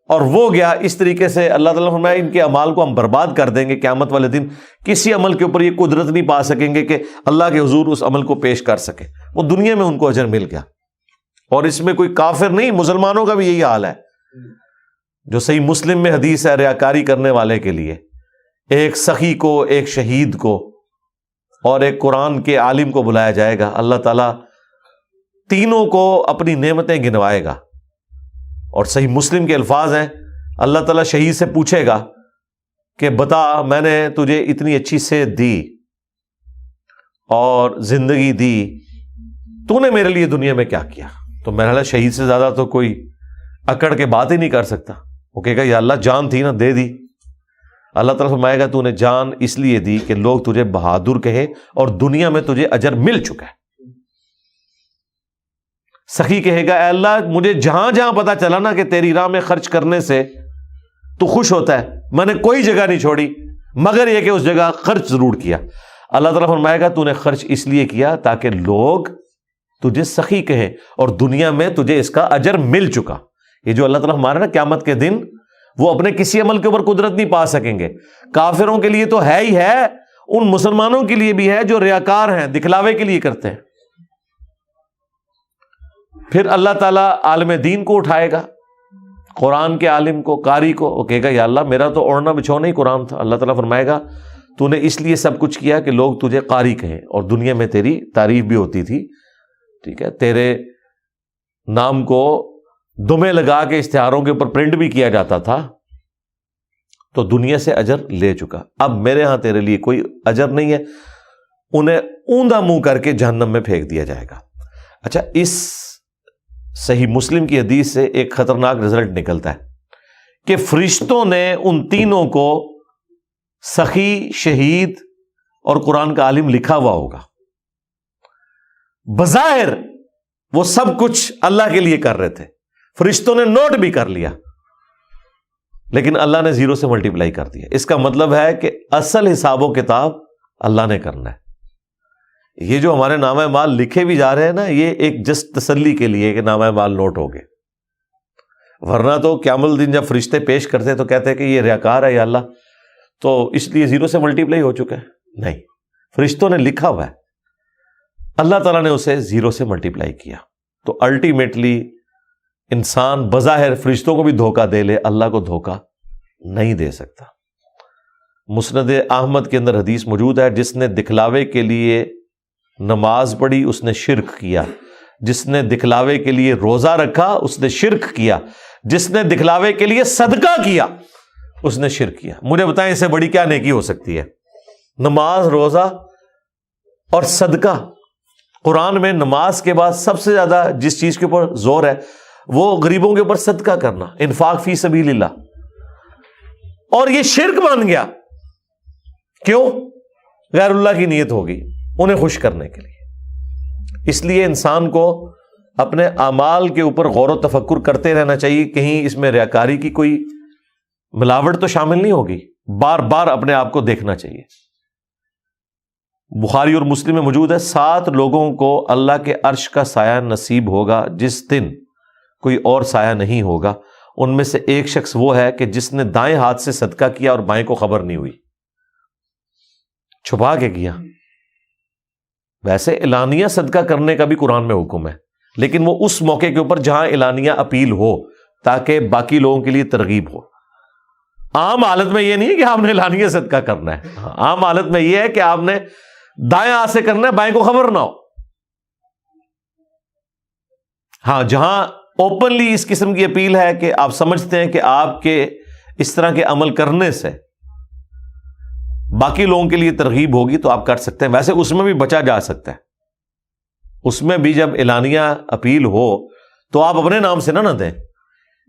اور وہ گیا، اس طریقے سے اللہ تعالیٰ فرمایا ان کے اعمال کو ہم برباد کر دیں گے قیامت والے دن۔ کسی عمل کے اوپر یہ قدرت نہیں پا سکیں گے کہ اللہ کے حضور اس عمل کو پیش کر سکے، وہ دنیا میں ان کو اجر مل گیا۔ اور اس میں کوئی کافر نہیں، مسلمانوں کا بھی یہی حال ہے۔ جو صحیح مسلم میں حدیث ہے، ریاکاری کرنے والے کے لیے ایک سخی کو، ایک شہید کو اور ایک قرآن کے عالم کو بلایا جائے گا، اللہ تعالیٰ تینوں کو اپنی نعمتیں گنوائے گا۔ اور صحیح مسلم کے الفاظ ہیں، اللہ تعالیٰ شہید سے پوچھے گا کہ بتا، میں نے تجھے اتنی اچھی صحت دی اور زندگی دی، تو نے میرے لیے دنیا میں کیا کیا؟ تو میرا خیال شہید سے زیادہ تو کوئی اکڑ کے بات ہی نہیں کر سکتا۔ وہ کہے گا یا اللہ جان تھی نا، دے دی۔ اللہ تعالیٰ فرمائے گا تو نے جان اس لیے دی کہ لوگ تجھے بہادر کہیں اور دنیا میں تجھے اجر مل چکا ہے۔ سخی کہے گا اے اللہ مجھے جہاں جہاں پتا چلا نا کہ تیری راہ میں خرچ کرنے سے تو خوش ہوتا ہے، میں نے کوئی جگہ نہیں چھوڑی مگر یہ کہ اس جگہ خرچ ضرور کیا۔ اللہ تعالیٰ فرمائے گا تو نے خرچ اس لیے کیا تاکہ لوگ تجھے سخی کہیں اور دنیا میں تجھے اس کا اجر مل چکا۔ یہ جو اللہ تعالیٰ ہمارا نا قیامت کے دن وہ اپنے کسی عمل کے اوپر قدرت نہیں پا سکیں گے۔ کافروں کے لیے تو ہے ہی ہے، ان مسلمانوں کے لیے بھی ہے جو ریاکار ہیں، دکھلاوے کے لیے کرتے ہیں۔ پھر اللہ تعالیٰ عالم دین کو اٹھائے گا، قرآن کے عالم کو، قاری کو، وہ کہے گا یا اللہ میرا تو اوڑھنا بچھونا ہی قرآن تھا۔ اللہ تعالیٰ فرمائے گا تو نے اس لیے سب کچھ کیا کہ لوگ تجھے قاری کہیں اور دنیا میں تیری تعریف بھی ہوتی تھی، ٹھیک ہے، تیرے نام کو دمے لگا کے اشتہاروں کے اوپر پرنٹ بھی کیا جاتا تھا، تو دنیا سے اجر لے چکا، اب میرے ہاں تیرے لیے کوئی اجر نہیں ہے۔ انہیں اوندا منہ کر کے جہنم میں پھینک دیا جائے گا۔ اچھا، اس صحیح مسلم کی حدیث سے ایک خطرناک رزلٹ نکلتا ہے کہ فرشتوں نے ان تینوں کو سخی، شہید اور قرآن کا عالم لکھا ہوا ہوگا۔ بظاہر وہ سب کچھ اللہ کے لیے کر رہے تھے، فرشتوں نے نوٹ بھی کر لیا، لیکن اللہ نے زیرو سے ملٹیپلائی کر دیا۔ اس کا مطلب ہے کہ اصل حساب و کتاب اللہ نے کرنا ہے۔ یہ جو ہمارے نامہ مال لکھے بھی جا رہے ہیں نا، یہ ایک جسٹ تسلی کے لیے کہ نامہ مال نوٹ ہو گئے، ورنہ تو قیامت الدین جب فرشتے پیش کرتے تو کہتے ہیں کہ یہ ریاکار ہے یا اللہ، تو اس لیے زیرو سے ملٹیپلائی ہو چکا ہے۔ نہیں، فرشتوں نے لکھا ہوا ہے، اللہ تعالیٰ نے اسے زیرو سے ملٹیپلائی کیا۔ تو الٹیمیٹلی انسان بظاہر فرشتوں کو بھی دھوکہ دے لے، اللہ کو دھوکہ نہیں دے سکتا۔ مسند احمد کے اندر حدیث موجود ہے، جس نے دکھلاوے کے لیے نماز پڑھی اس نے شرک کیا، جس نے دکھلاوے کے لیے روزہ رکھا اس نے شرک کیا، جس نے دکھلاوے کے لیے صدقہ کیا اس نے شرک کیا۔ مجھے بتائیں اس سے بڑی کیا نیکی ہو سکتی ہے؟ نماز، روزہ اور صدقہ۔ قرآن میں نماز کے بعد سب سے زیادہ جس چیز کے اوپر زور ہے وہ غریبوں کے اوپر صدقہ کرنا، انفاق فی سبیل اللہ، اور یہ شرک مان گیا۔ کیوں؟ غیر اللہ کی نیت ہوگی انہیں خوش کرنے کے لیے۔ اس لیے انسان کو اپنے اعمال کے اوپر غور و تفکر کرتے رہنا چاہیے، کہیں اس میں ریاکاری کی کوئی ملاوٹ تو شامل نہیں ہوگی، بار بار اپنے آپ کو دیکھنا چاہیے۔ بخاری اور مسلم میں موجود ہے 7 لوگوں کو اللہ کے عرش کا سایہ نصیب ہوگا جس دن کوئی اور سایہ نہیں ہوگا. ان میں سے ایک شخص وہ ہے کہ جس نے دائیں ہاتھ سے صدقہ کیا اور بائیں کو خبر نہیں ہوئی, چھپا کے کیا. ویسے اعلانیہ صدقہ کرنے کا بھی قرآن میں حکم ہے, لیکن وہ اس موقع کے اوپر جہاں اعلانیہ اپیل ہو تاکہ باقی لوگوں کے لیے ترغیب ہو. عام حالت میں یہ نہیں ہے کہ آپ نے اعلانیہ صدقہ کرنا ہے, عام حالت میں یہ ہے کہ آپ نے دائیں ہاتھ سے کرنا ہے, بائیں کو خبر نہ ہو. ہاں جہاں اوپنلی اس قسم کی اپیل ہے کہ آپ سمجھتے ہیں کہ آپ کے اس طرح کے عمل کرنے سے باقی لوگوں کے لیے ترغیب ہوگی تو آپ کر سکتے ہیں. ویسے اس میں بھی بچا جا سکتا ہے, اس میں بھی جب اعلانیہ اپیل ہو تو آپ اپنے نام سے نہ دیں,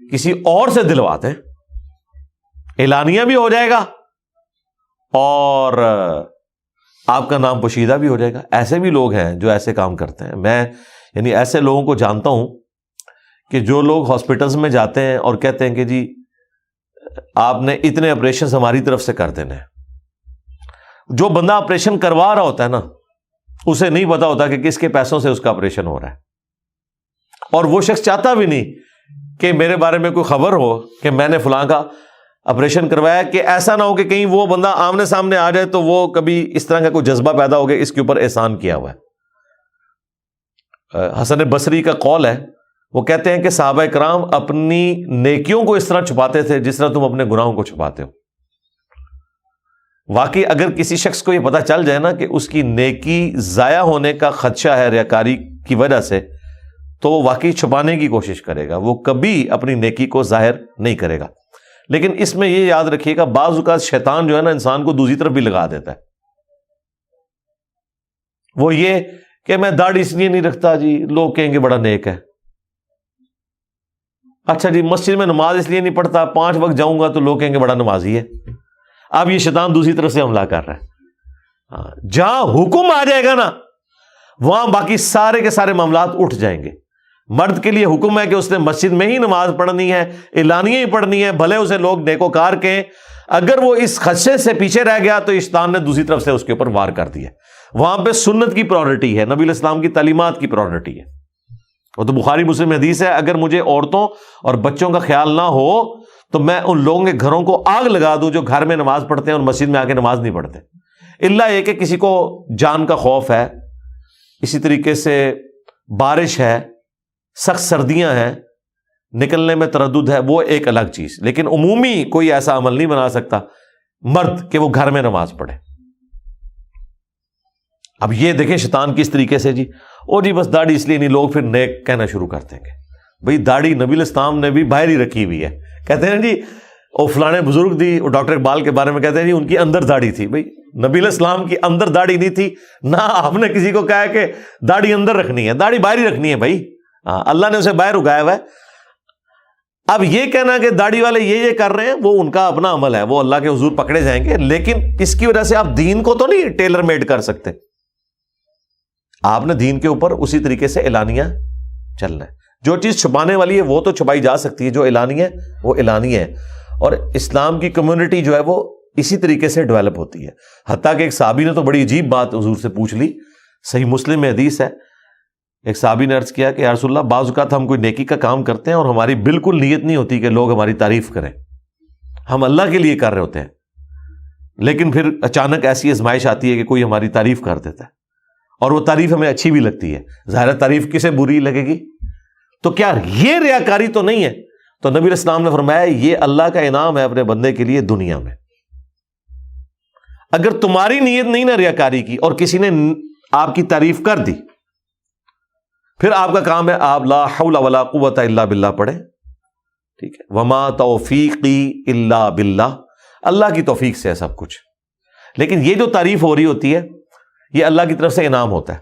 کسی اور سے دلوا دیں, اعلانیہ بھی ہو جائے گا اور آپ کا نام پوشیدہ بھی ہو جائے گا. ایسے بھی لوگ ہیں جو ایسے کام کرتے ہیں. میں یعنی ایسے لوگوں کو جانتا ہوں کہ جو لوگ ہاسپٹلز میں جاتے ہیں اور کہتے ہیں کہ جی آپ نے اتنے آپریشن ہماری طرف سے کر دینے ہیں. جو بندہ آپریشن کروا رہا ہوتا ہے نا, اسے نہیں پتا ہوتا کہ کس کے پیسوں سے اس کا آپریشن ہو رہا ہے, اور وہ شخص چاہتا بھی نہیں کہ میرے بارے میں کوئی خبر ہو کہ میں نے فلاں کا آپریشن کروایا, کہ ایسا نہ ہو کہ کہیں وہ بندہ آمنے سامنے آ جائے تو وہ کبھی اس طرح کا کوئی جذبہ پیدا ہو گیا اس کے اوپر احسان کیا ہوا ہے. حسن بصری کا قول ہے, وہ کہتے ہیں کہ صحابہ کرام اپنی نیکیوں کو اس طرح چھپاتے تھے جس طرح تم اپنے گناہوں کو چھپاتے ہو. واقعی اگر کسی شخص کو یہ پتہ چل جائے نا کہ اس کی نیکی ضائع ہونے کا خدشہ ہے ریاکاری کی وجہ سے, تو وہ واقعی چھپانے کی کوشش کرے گا, وہ کبھی اپنی نیکی کو ظاہر نہیں کرے گا. لیکن اس میں یہ یاد رکھیے گا بعض اوقات شیطان جو ہے نا انسان کو دوسری طرف بھی لگا دیتا ہے. وہ یہ کہ میں داڑھی اس لیے نہیں رکھتا جی لوگ کہیں گے بڑا نیک ہے. اچھا جی مسجد میں نماز اس لیے نہیں پڑھتا, 5 وقت جاؤں گا تو لوگ کہیں گے بڑا نمازی ہے. اب یہ شیطان دوسری طرف سے حملہ کر رہا ہے. جہاں حکم آ جائے گا نا وہاں باقی سارے کے سارے معاملات اٹھ جائیں گے. مرد کے لیے حکم ہے کہ اس نے مسجد میں ہی نماز پڑھنی ہے, اعلانیہ ہی پڑھنی ہے, بھلے اسے لوگ نیکوکار کہیں. اگر وہ اس خدشے سے پیچھے رہ گیا تو شیطان نے دوسری طرف سے اس کے اوپر وار کر دیا. وہاں پہ سنت کی پرائورٹی ہے, نبی علیہ السلام کی تعلیمات کی پرائورٹی ہے. وہ تو بخاری مسلم حدیث ہے, اگر مجھے عورتوں اور بچوں کا خیال نہ ہو تو میں ان لوگوں کے گھروں کو آگ لگا دوں جو گھر میں نماز پڑھتے ہیں اور مسجد میں آ کے نماز نہیں پڑھتے. اللہ یہ کہ کسی کو جان کا خوف ہے, اسی طریقے سے بارش ہے, سخت سردیاں ہیں, نکلنے میں تردد ہے, وہ ایک الگ چیز. لیکن عمومی کوئی ایسا عمل نہیں بنا سکتا مرد کہ وہ گھر میں نماز پڑھے. اب یہ دیکھیں شیطان کس طریقے سے جی بس داڑھی اس لیے نہیں, لوگ پھر نیک کہنا شروع کر دیں گے. بھئی داڑھی نبی علیہ السلام نے بھی باہر ہی رکھی ہوئی ہے. کہتے ہیں جی وہ فلانے بزرگ دی, وہ ڈاکٹر اقبال کے بارے میں کہتے ہیں جی ان کی اندر داڑھی تھی. بھئی نبی علیہ السلام کی اندر داڑھی نہیں تھی, نہ آپ نے کسی کو کہا کہ داڑھی اندر رکھنی ہے, داڑھی باہر ہی رکھنی ہے. بھائی اللہ نے اسے باہر اگایا ہوا ہے. اب یہ کہنا کہ داڑھی والے یہ کر رہے ہیں وہ ان کا اپنا عمل ہے, وہ اللہ کے حضور پکڑے جائیں گے. لیکن اس کی وجہ سے آپ دین کو تو نہیں ٹیلر میڈ کر سکتے. آپ نے دین کے اوپر اسی طریقے سے اعلانیہ چلنا ہے. جو چیز چھپانے والی ہے وہ تو چھپائی جا سکتی ہے, جو اعلانیہ ہے وہ اعلانیہ ہے. اور اسلام کی کمیونٹی جو ہے وہ اسی طریقے سے ڈیولپ ہوتی ہے. حتیٰ کہ ایک صحابی نے تو بڑی عجیب بات حضور سے پوچھ لی, صحیح مسلم میں حدیث ہے. ایک صحابی نے عرض کیا کہ یا رسول اللہ بعض اوقات ہم کوئی نیکی کا کام کرتے ہیں اور ہماری بالکل نیت نہیں ہوتی کہ لوگ ہماری تعریف کریں, ہم اللہ کے لیے کر رہے ہوتے ہیں, لیکن پھر اچانک ایسی آزمائش آتی ہے کہ کوئی ہماری تعریف کر دیتا ہے اور وہ تعریف ہمیں اچھی بھی لگتی ہے. ظاہر تعریف کسے بری لگے گی, تو کیا یہ ریاکاری تو نہیں ہے؟ تو نبی علیہ السلام نے فرمایا یہ اللہ کا انعام ہے اپنے بندے کے لیے دنیا میں. اگر تمہاری نیت نہیں نا ریاکاری کی اور کسی نے آپ کی تعریف کر دی, پھر آپ کا کام ہے آپ لا حول ولا قوت الا باللہ پڑھیں. ٹھیک ہے, وما توفیقی الا باللہ, اللہ کی توفیق سے ہے سب کچھ. لیکن یہ جو تعریف ہو رہی ہوتی ہے یہ اللہ کی طرف سے انعام ہوتا ہے.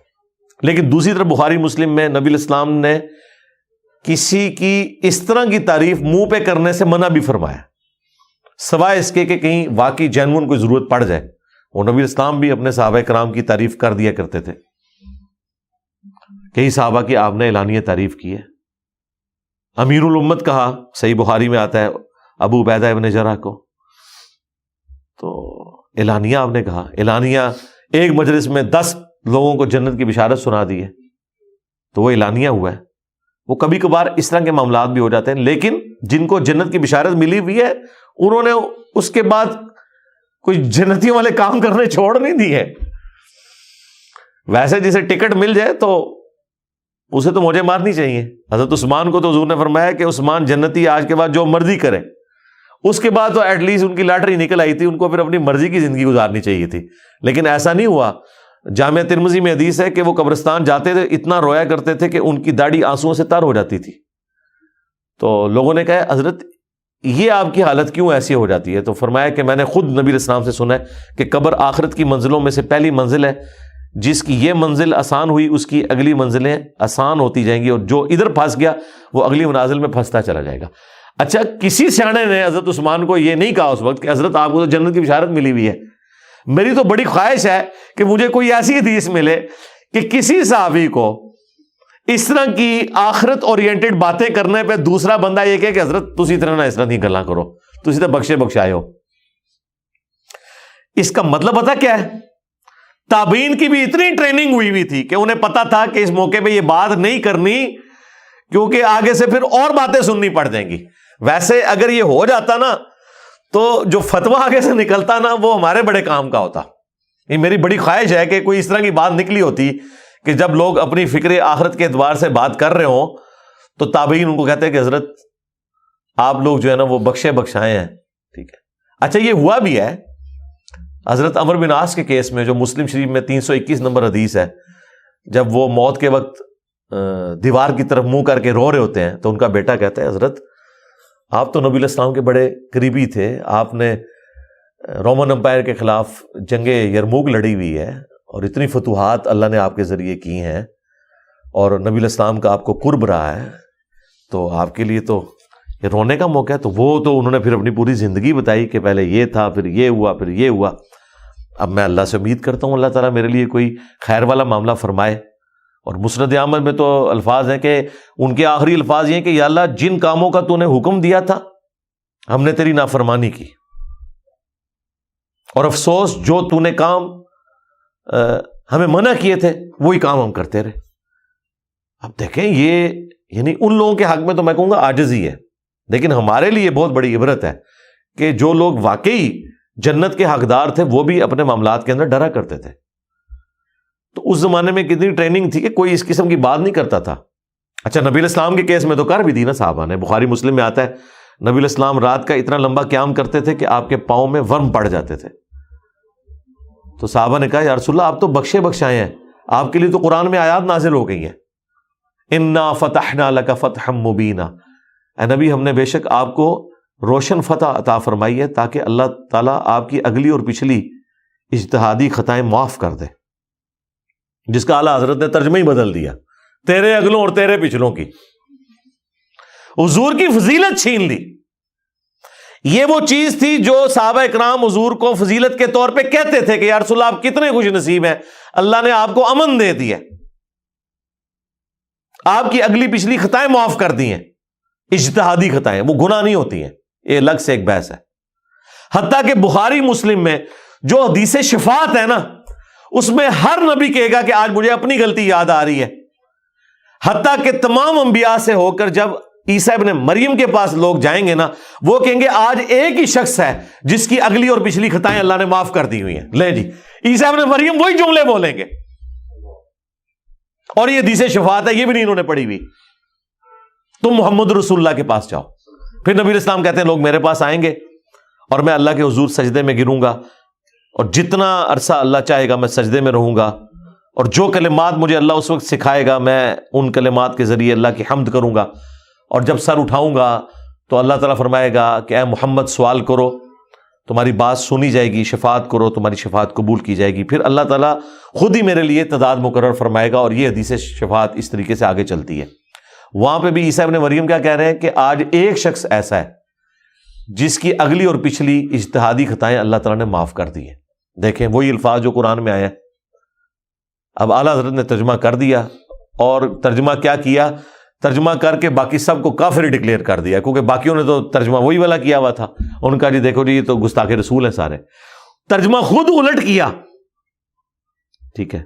لیکن دوسری طرف بخاری مسلم میں نبی علیہ السلام نے کسی کی اس طرح کی تعریف منہ پہ کرنے سے منع بھی فرمایا, سوائے اس کے کہ کہیں واقعی جینون کوئی ضرورت پڑ جائے. وہ نبی علیہ السلام بھی اپنے صحابہ کرام کی تعریف کر دیا کرتے تھے. کئی صحابہ کی آپ نے اعلانیہ تعریف کی ہے. امیر الامت کہا, صحیح بخاری میں آتا ہے ابو عبیدہ ابن جرح کو, تو اعلانیہ آپ نے کہا. اعلانیہ ایک مجلس میں 10 لوگوں کو جنت کی بشارت سنا دی ہے تو وہ اعلانیہ ہوا ہے. وہ کبھی کبھار اس طرح کے معاملات بھی ہو جاتے ہیں، لیکن جن کو جنت کی بشارت ملی ہوئی ہے انہوں نے اس کے بعد کوئی جنتیوں والے کام کرنے چھوڑ نہیں دیے. ویسے جسے ٹکٹ مل جائے تو اسے تو موجے مارنی چاہیے. حضرت عثمان کو تو حضور نے فرمایا کہ عثمان جنتی آج کے بعد جو مرضی کرے. اس کے بعد تو ایٹ لیسٹ ان کی لاٹری نکل آئی تھی، ان کو پھر اپنی مرضی کی زندگی گزارنی چاہیے تھی، لیکن ایسا نہیں ہوا. جامعہ ترمذی میں حدیث ہے کہ وہ قبرستان جاتے تھے، اتنا رویا کرتے تھے کہ ان کی داڑھی آنسوؤں سے تر ہو جاتی تھی. تو لوگوں نے کہا حضرت یہ آپ کی حالت کیوں ایسی ہو جاتی ہے؟ تو فرمایا کہ میں نے خود نبی علیہ السلام سے سنا ہے کہ قبر آخرت کی منزلوں میں سے پہلی منزل ہے. جس کی یہ منزل آسان ہوئی اس کی اگلی منزلیں آسان ہوتی جائیں گی، اور جو ادھر پھنس گیا وہ اگلی منازل میں پھنستا چلا جائے گا. اچھا، کسی سیانے نے حضرت عثمان کو یہ نہیں کہا اس وقت کہ حضرت آپ کو تو جنت کی بشارت ملی ہوئی ہے. میری تو بڑی خواہش ہے کہ مجھے کوئی ایسی حدیث ملے کہ کسی صحابی کو اس طرح کی آخرت اورینٹڈ باتیں کرنے پہ دوسرا بندہ یہ کہے کہ حضرت تسی طرح نہ اس طرح نہیں گلاں کرو، تسی تو بخشے بخشائے ہو. اس کا مطلب پتہ کیا ہے؟ تابعین کی بھی اتنی ٹریننگ ہوئی تھی کہ انہیں پتا تھا کہ اس موقع پہ یہ بات نہیں کرنی، کیونکہ آگے سے پھر اور باتیں سننی پڑ جائیں گی. ویسے اگر یہ ہو جاتا نا تو جو فتویٰ آگے سے نکلتا نا وہ ہمارے بڑے کام کا ہوتا. یہ میری بڑی خواہش ہے کہ کوئی اس طرح کی بات نکلی ہوتی کہ جب لوگ اپنی فکر آخرت کے اعتبار سے بات کر رہے ہوں تو تابعین ان کو کہتے ہیں کہ حضرت آپ لوگ جو ہے نا وہ بخشے بخشائے ہیں. ٹھیک ہے. اچھا، یہ ہوا بھی ہے. حضرت عمرو بن عاص کے کیس میں جو مسلم شریف میں 321 نمبر حدیث ہے، جب وہ موت کے وقت دیوار کی طرف منہ کر کے رو رہے ہوتے ہیں تو ان کا بیٹا کہتا ہے حضرت آپ تو نبی علیہ السلام کے بڑے قریبی تھے، آپ نے رومن امپائر کے خلاف جنگ یرموک لڑی ہوئی ہے اور اتنی فتوحات اللہ نے آپ کے ذریعے کی ہیں اور نبی علیہ السلام کا آپ کو قرب رہا ہے، تو آپ کے لیے تو یہ رونے کا موقع ہے. تو وہ تو انہوں نے پھر اپنی پوری زندگی بتائی کہ پہلے یہ تھا، پھر یہ ہوا، پھر یہ ہوا. اب میں اللہ سے امید کرتا ہوں اللہ تعالیٰ میرے لیے کوئی خیر والا معاملہ فرمائے. اور مسند احمد میں تو الفاظ ہیں کہ ان کے آخری الفاظ یہ ہیں کہ یا اللہ جن کاموں کا تو نے حکم دیا تھا ہم نے تیری نافرمانی کی، اور افسوس جو تو نے کام ہمیں منع کیے تھے وہی کام ہم کرتے رہے. اب دیکھیں یہ یعنی ان لوگوں کے حق میں تو میں کہوں گا عاجزی ہے، لیکن ہمارے لیے بہت بڑی عبرت ہے کہ جو لوگ واقعی جنت کے حقدار تھے وہ بھی اپنے معاملات کے اندر ڈرا کرتے تھے. تو اس زمانے میں کتنی ٹریننگ تھی کہ کوئی اس قسم کی بات نہیں کرتا تھا. اچھا، نبی علیہ السلام کے کیس میں تو کر بھی دی نا صحابہ نے. بخاری مسلم میں آتا ہے نبی علیہ السلام رات کا اتنا لمبا قیام کرتے تھے کہ آپ کے پاؤں میں ورم پڑ جاتے تھے. تو صحابہ نے کہا یا رسول اللہ آپ تو بخشے بخشائے ہیں، آپ کے لیے تو قرآن میں آیات نازل ہو گئی ہیں، انا فتحنا لک فتحا مبینا. اے نبی ہم نے بے شک آپ کو روشن فتح عطا فرمائی ہے تاکہ اللہ تعالیٰ آپ کی اگلی اور پچھلی اجتہادی خطائیں معاف کر دے. جس کا اعلیٰ حضرت نے ترجمہ ہی بدل دیا، تیرے اگلوں اور تیرے پچھلوں کی. حضور کی فضیلت چھین لی. یہ وہ چیز تھی جو صحابہ اکرام حضور کو فضیلت کے طور پہ کہتے تھے کہ یا رسول اللہ آپ کتنے خوش نصیب ہیں، اللہ نے آپ کو امن دے دیا، آپ کی اگلی پچھلی خطائیں معاف کر دی ہیں. اجتہادی خطائیں وہ گناہ نہیں ہوتی ہیں، یہ الگ سے ایک بحث ہے. حتیٰ کہ بخاری مسلم میں جو حدیث شفاعت ہے نا اس میں ہر نبی کہے گا کہ آج مجھے اپنی غلطی یاد آ رہی ہے. حتیٰ کہ تمام انبیاء سے ہو کر جب عیسیٰ ابن مریم کے پاس لوگ جائیں گے نا وہ کہیں گے آج ایک ہی شخص ہے جس کی اگلی اور پچھلی خطائیں اللہ نے معاف کر دی ہوئی ہیں. لے جی، عیسیٰ ابن مریم وہی جملے بولیں گے، اور یہ حدیث شفاعت ہے یہ بھی نہیں انہوں نے پڑھی ہوئی. تم محمد رسول اللہ کے پاس جاؤ. پھر نبی علیہ السلام کہتے ہیں لوگ میرے پاس آئیں گے اور میں اللہ کے حضور سجدے میں گروں گا، اور جتنا عرصہ اللہ چاہے گا میں سجدے میں رہوں گا، اور جو کلمات مجھے اللہ اس وقت سکھائے گا میں ان کلمات کے ذریعے اللہ کی حمد کروں گا. اور جب سر اٹھاؤں گا تو اللہ تعالیٰ فرمائے گا کہ اے محمد سوال کرو تمہاری بات سنی جائے گی، شفاعت کرو تمہاری شفاعت قبول کی جائے گی. پھر اللہ تعالیٰ خود ہی میرے لیے تعداد مقرر فرمائے گا، اور یہ حدیث شفاعت اس طریقے سے آگے چلتی ہے. وہاں پہ بھی عیسیٰ ابن مریم کیا کہہ رہے ہیں کہ آج ایک شخص ایسا ہے جس کی اگلی اور پچھلی اجتہادی خطائیں اللہ تعالیٰ نے معاف کر دی ہیں. دیکھیں وہی الفاظ جو قرآن میں آئے ہیں. اب اعلیٰ حضرت نے ترجمہ کر دیا، اور ترجمہ کیا کیا، ترجمہ کر کے باقی سب کو کافر ڈکلیئر کر دیا، کیونکہ باقیوں نے تو ترجمہ وہی والا کیا ہوا تھا. ان کا جی دیکھو جی یہ تو گستاخ رسول ہیں سارے. ترجمہ خود الٹ کیا ٹھیک ہے،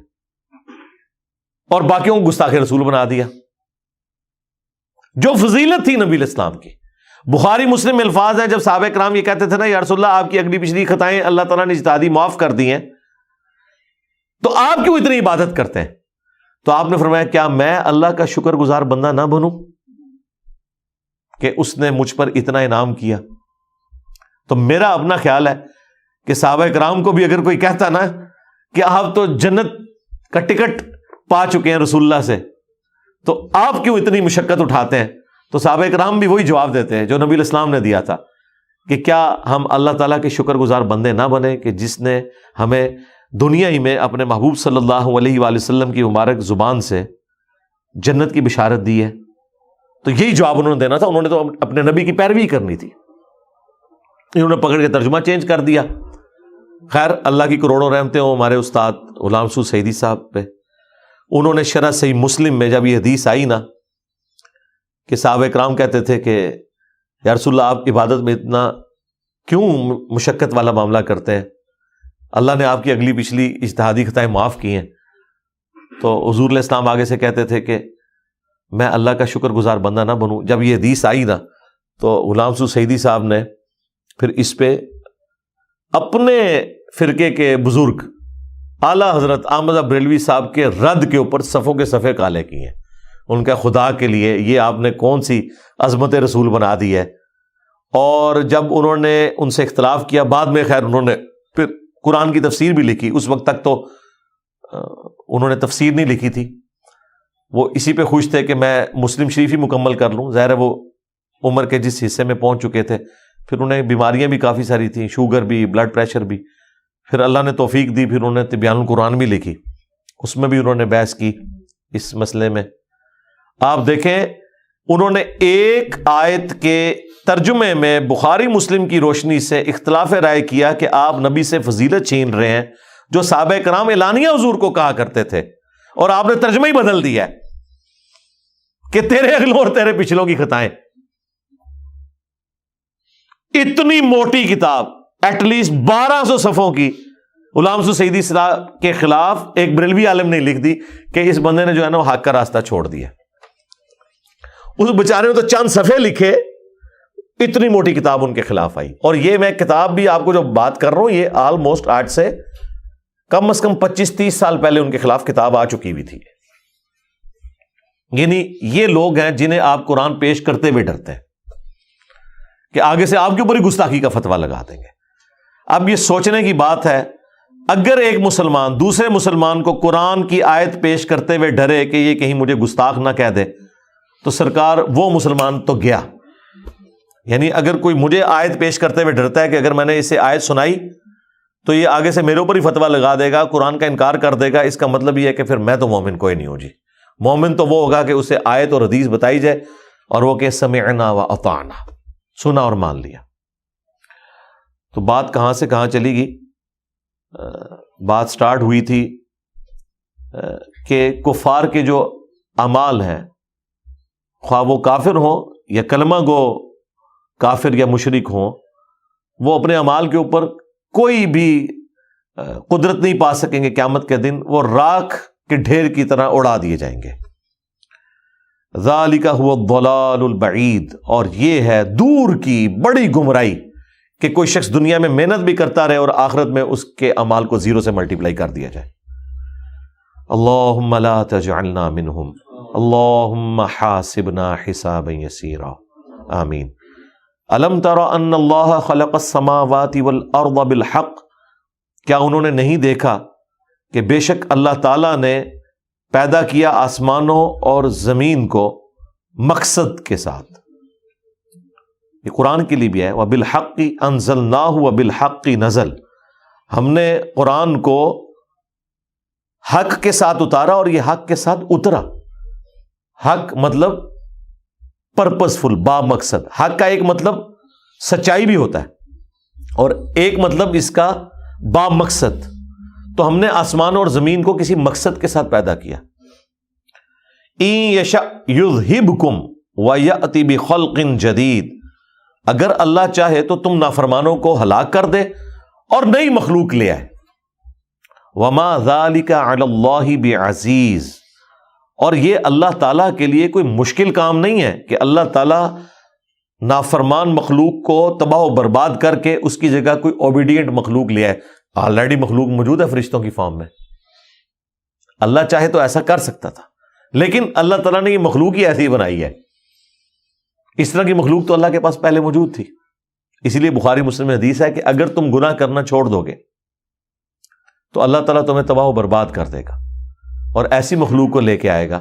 اور باقیوں کو گستاخ رسول بنا دیا. جو فضیلت تھی نبی الاسلام کی. بخاری مسلم میں الفاظ ہیں، جب صحابہ کرام یہ کہتے تھے نا یا رسول اللہ آپ کی اگلی پچھلی خطائیں اللہ تعالیٰ نے اجتہادی معاف کر دی ہیں، تو آپ کیوں اتنی عبادت کرتے ہیں؟ تو آپ نے فرمایا کیا میں اللہ کا شکر گزار بندہ نہ بنوں کہ اس نے مجھ پر اتنا انعام کیا؟ تو میرا اپنا خیال ہے کہ صحابہ کرام کو بھی اگر کوئی کہتا نا کہ آپ تو جنت کا ٹکٹ پا چکے ہیں رسول اللہ سے، تو آپ کیوں اتنی مشقت اٹھاتے ہیں؟ تو صحابہ کرام بھی وہی جواب دیتے ہیں جو نبی الاسلام نے دیا تھا کہ کیا ہم اللہ تعالیٰ کے شکر گزار بندے نہ بنے کہ جس نے ہمیں دنیا ہی میں اپنے محبوب صلی اللہ علیہ وآلہ وسلم کی مبارک زبان سے جنت کی بشارت دی ہے؟ تو یہی جواب انہوں نے دینا تھا. انہوں نے تو اپنے نبی کی پیروی کرنی تھی، انہوں نے پکڑ کے ترجمہ چینج کر دیا. خیر اللہ کی کروڑوں رحمتیں ہوں ہمارے استاد غلام مسعود سعیدی صاحب پہ. انہوں نے شرح صحیح مسلم میں جب یہ حدیث آئی نا کہ صحابہ کرام کہتے تھے کہ یا رسول اللہ آپ عبادت میں اتنا کیوں مشقت والا معاملہ کرتے ہیں، اللہ نے آپ کی اگلی پچھلی اجتہادی خطائیں معاف کی ہیں، تو حضور علیہ السلام آگے سے کہتے تھے کہ میں اللہ کا شکر گزار بندہ نہ بنوں. جب یہ حدیث آئی نا تو غلام مسعود سعیدی صاحب نے پھر اس پہ اپنے فرقے کے بزرگ اعلیٰ حضرت احمد بریلوی صاحب کے رد کے اوپر صفوں کے صفحے کالے کیے ہیں. ان کا خدا کے لیے یہ آپ نے کون سی عظمت رسول بنا دی ہے. اور جب انہوں نے ان سے اختلاف کیا بعد میں خیر انہوں نے پھر قرآن کی تفسیر بھی لکھی. اس وقت تک تو انہوں نے تفسیر نہیں لکھی تھی، وہ اسی پہ خوش تھے کہ میں مسلم شریف ہی مکمل کر لوں. ظاہر ہے وہ عمر کے جس حصے میں پہنچ چکے تھے، پھر انہیں بیماریاں بھی کافی ساری تھیں، شوگر بھی، بلڈ پریشر بھی. پھر اللہ نے توفیق دی، پھر انہوں نے تبیان القرآن بھی لکھی، اس میں بھی انہوں نے بحث کی اس مسئلے میں. آپ دیکھیں انہوں نے ایک آیت کے ترجمے میں بخاری مسلم کی روشنی سے اختلاف رائے کیا کہ آپ نبی سے فضیلت چھین رہے ہیں جو صحابہ کرام اعلانیہ حضور کو کہا کرتے تھے، اور آپ نے ترجمہ ہی بدل دیا ہے کہ تیرے اگلوں اور تیرے پچھلوں کی خطائیں. اتنی موٹی کتاب ایٹ لیسٹ 1200 صفحوں کی غلام مسعود سعیدی صاحب کے خلاف ایک بریلوی عالم نے لکھ دی کہ اس بندے نے جو ہے نا وہ حق کا راستہ چھوڑ دیا. اس بیچارے نے تو چند صفحے لکھے، اتنی موٹی کتاب ان کے خلاف آئی. اور یہ میں کتاب بھی آپ کو جو بات کر رہا ہوں یہ آلموسٹ آج سے کم از کم 25-30 سال پہلے ان کے خلاف کتاب آ چکی ہوئی تھی. یعنی یہ لوگ ہیں جنہیں آپ قرآن پیش کرتے ہوئے ڈرتے ہیں کہ آگے سے آپ کے اوپر ہی گستاخی کا فتویٰ لگا دیں گے. اب یہ سوچنے کی بات ہے اگر ایک مسلمان دوسرے مسلمان کو قرآن کی آیت پیش کرتے ہوئے ڈرے کہ یہ کہیں مجھے گستاخ نہ کہہ دے تو سرکار وہ مسلمان تو گیا. یعنی اگر کوئی مجھے آیت پیش کرتے ہوئے ڈرتا ہے کہ اگر میں نے اسے آیت سنائی تو یہ آگے سے میرے اوپر ہی فتویٰ لگا دے گا، قرآن کا انکار کر دے گا، اس کا مطلب یہ ہے کہ پھر میں تو مومن کوئی نہیں ہوں. جی مومن تو وہ ہوگا کہ اسے آیت اور حدیث بتائی جائے اور وہ کہ سمعنا و اطعنا، سنا اور مان لیا. تو بات کہاں سے کہاں چلی گئی؟ بات سٹارٹ ہوئی تھی کہ کفار کے جو اعمال ہیں، خواہ وہ کافر ہوں یا کلمہ گو کافر یا مشرک ہوں، وہ اپنے اعمال کے اوپر کوئی بھی قدرت نہیں پا سکیں گے. قیامت کے دن وہ راکھ کے ڈھیر کی طرح اڑا دیے جائیں گے. ذالک هو الضلال البعید، اور یہ ہے دور کی بڑی گمراہی کہ کوئی شخص دنیا میں محنت بھی کرتا رہے اور آخرت میں اس کے اعمال کو زیرو سے ملٹیپلائی کر دیا جائے. اللہم لا تجعلنا منہم، اللہم حاسبنا حسابا یسیرا، آمین. الم تر ان اللہ خلق السماوات والارض بالحق، کیا انہوں نے نہیں دیکھا کہ بے شک اللہ تعالیٰ نے پیدا کیا آسمانوں اور زمین کو مقصد کے ساتھ. یہ قرآن کے لیے بھی ہے، وَبِالْحَقِّ أَنزَلْنَاهُ وَبِالْحَقِّ نَزَلَ، ہم نے قرآن کو حق کے ساتھ اتارا اور یہ حق کے ساتھ اترا. حق مطلب پرپسفل، با مقصد. حق کا ایک مطلب سچائی بھی ہوتا ہے اور ایک مطلب اس کا با مقصد. تو ہم نے آسمان اور زمین کو کسی مقصد کے ساتھ پیدا کیا. إِن يَشَأْ يُذْهِبْكُمْ وَيَأْتِ بِخَلْقٍ جَدِيدٍ، اگر اللہ چاہے تو تم نافرمانوں کو ہلاک کر دے اور نئی مخلوق لے آئے. وما ذالک علی اللہ بعزیز، اور یہ اللہ تعالیٰ کے لیے کوئی مشکل کام نہیں ہے کہ اللہ تعالیٰ نافرمان مخلوق کو تباہ و برباد کر کے اس کی جگہ کوئی اوبیڈینٹ مخلوق لے آئے۔ آلریڈی مخلوق موجود ہے فرشتوں کی فارم میں، اللہ چاہے تو ایسا کر سکتا تھا، لیکن اللہ تعالیٰ نے یہ مخلوق ہی ایسی بنائی ہے۔ اس طرح کی مخلوق تو اللہ کے پاس پہلے موجود تھی، اسی لیے بخاری مسلم میں حدیث ہے کہ اگر تم گناہ کرنا چھوڑ دو گے تو اللہ تعالیٰ تمہیں تباہ و برباد کر دے گا، اور ایسی مخلوق کو لے کے آئے گا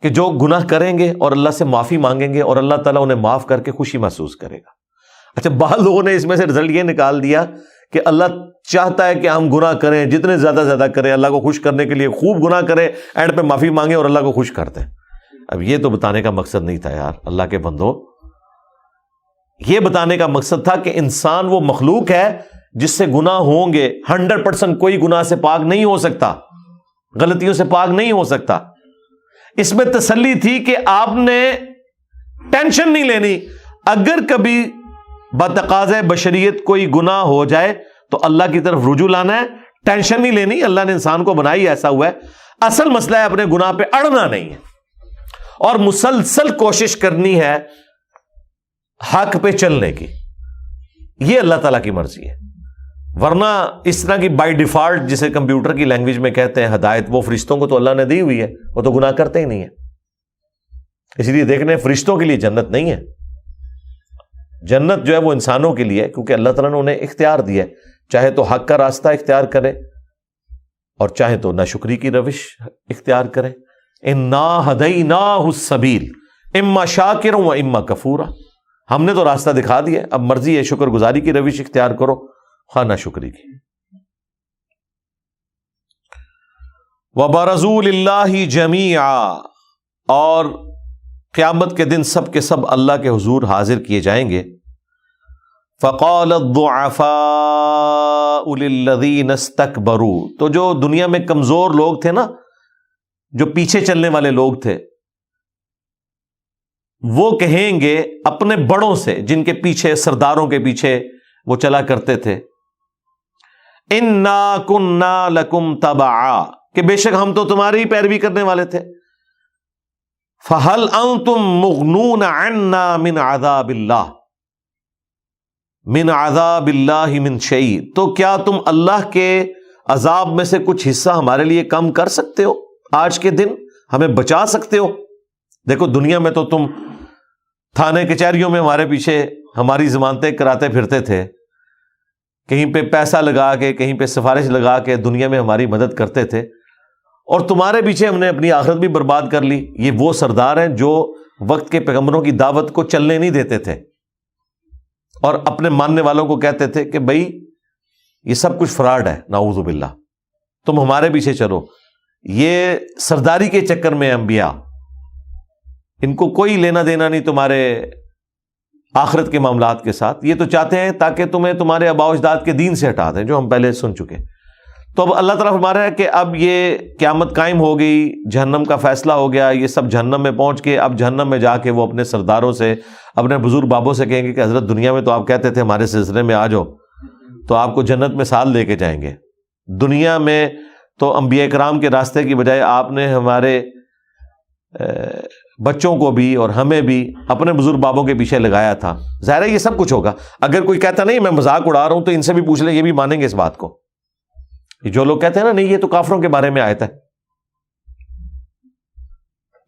کہ جو گناہ کریں گے اور اللہ سے معافی مانگیں گے اور اللہ تعالیٰ انہیں معاف کر کے خوشی محسوس کرے گا۔ اچھا، بعض لوگوں نے اس میں سے رزلٹ یہ نکال دیا کہ اللہ چاہتا ہے کہ ہم گناہ کریں، جتنے زیادہ کریں، اللہ کو خوش کرنے کے لیے خوب گناہ کریں، اینڈ پہ معافی مانگیں اور اللہ کو خوش کر دیں۔ اب یہ تو بتانے کا مقصد نہیں تھا یار اللہ کے بندو، یہ بتانے کا مقصد تھا کہ انسان وہ مخلوق ہے جس سے گناہ ہوں گے، 100% کوئی گناہ سے پاک نہیں ہو سکتا، غلطیوں سے پاک نہیں ہو سکتا۔ اس میں تسلی تھی کہ آپ نے ٹینشن نہیں لینی، اگر کبھی بتقاضۂ بشریت کوئی گناہ ہو جائے تو اللہ کی طرف رجوع لانا ہے، ٹینشن نہیں لینی، اللہ نے انسان کو بنائی ایسا ہوا ہے۔ اصل مسئلہ ہے اپنے گناہ پہ اڑنا نہیں ہے اور مسلسل کوشش کرنی ہے حق پہ چلنے کی، یہ اللہ تعالیٰ کی مرضی ہے۔ ورنہ اس طرح کی بائی ڈیفالٹ جسے کمپیوٹر کی لینگویج میں کہتے ہیں ہدایت، وہ فرشتوں کو تو اللہ نے دی ہوئی ہے، وہ تو گناہ کرتے ہی نہیں ہے۔ اس لیے دیکھنے فرشتوں کے لیے جنت نہیں ہے، جنت جو ہے وہ انسانوں کے لیے ہے، کیونکہ اللہ تعالیٰ نے انہیں اختیار دیا ہے، چاہے تو حق کا راستہ اختیار کرے اور چاہے تو ناشکری کی روش اختیار کرے۔ انا ہدیناہ السبیل اما شاکرا و اما کفورا، ہم نے تو راستہ دکھا دیا، اب مرضی ہے شکر گزاری کی روش اختیار کرو خواہ ناشکری کی۔ وَبَرَزُوا لِلَّهِ جَمِيعًا، اور قیامت کے دن سب کے سب اللہ کے حضور حاضر کیے جائیں گے۔ فَقَالَ الضُّعَفَاءُ لِلَّذِينَ اسْتَكْبَرُوا، تو جو دنیا میں کمزور لوگ تھے نا، جو پیچھے چلنے والے لوگ تھے، وہ کہیں گے اپنے بڑوں سے جن کے پیچھے، سرداروں کے پیچھے وہ چلا کرتے تھے، اِنَّا كُنَّا لَكُمْ تَبَعًا، کہ بے شک ہم تو تمہاری ہی پیروی کرنے والے تھے۔ فَهَلْ أَنْتُمْ مُغْنُونَ عَنَّا مِنْ عَذَابِ اللَّهِ مِنْ عَذَابِ اللَّهِ مِنْ شَيْءٍ، تو کیا تم اللہ کے عذاب میں سے کچھ حصہ ہمارے لیے کم کر سکتے ہو؟ آج کے دن ہمیں بچا سکتے ہو؟ دیکھو دنیا میں تو تم تھانے کچہریوں میں ہمارے پیچھے ہماری ضمانتیں کراتے پھرتے تھے، کہیں پہ پیسہ لگا کے، کہیں پہ سفارش لگا کے دنیا میں ہماری مدد کرتے تھے، اور تمہارے پیچھے ہم نے اپنی آخرت بھی برباد کر لی۔ یہ وہ سردار ہیں جو وقت کے پیغمبروں کی دعوت کو چلنے نہیں دیتے تھے اور اپنے ماننے والوں کو کہتے تھے کہ بھائی یہ سب کچھ فراڈ ہے، نعوذ باللہ، تم ہمارے پیچھے چلو۔ یہ سرداری کے چکر میں انبیاء، ان کو کوئی لینا دینا نہیں تمہارے آخرت کے معاملات کے ساتھ، یہ تو چاہتے ہیں تاکہ تمہیں تمہارے آباء و اجداد کے دین سے ہٹا دیں، جو ہم پہلے سن چکے۔ تو اب اللہ تعالیٰ فرما رہا ہے کہ اب یہ قیامت قائم ہو گئی، جہنم کا فیصلہ ہو گیا، یہ سب جہنم میں پہنچ کے اب جہنم میں جا کے وہ اپنے سرداروں سے، اپنے بزرگ بابوں سے کہیں گے کہ حضرت دنیا میں تو آپ کہتے تھے ہمارے سلسلے میں آ جاؤ تو آپ کو جنت میں ساتھ لے کے جائیں گے، دنیا میں تو انبیاء کرام کے راستے کی بجائے آپ نے ہمارے بچوں کو بھی اور ہمیں بھی اپنے بزرگ بابوں کے پیچھے لگایا تھا۔ ظاہر ہے یہ سب کچھ ہوگا، اگر کوئی کہتا نہیں میں مذاق اڑا رہا ہوں تو ان سے بھی پوچھ لیں، یہ بھی مانیں گے اس بات کو۔ جو لوگ کہتے ہیں نا نہیں یہ تو کافروں کے بارے میں آیت ہے،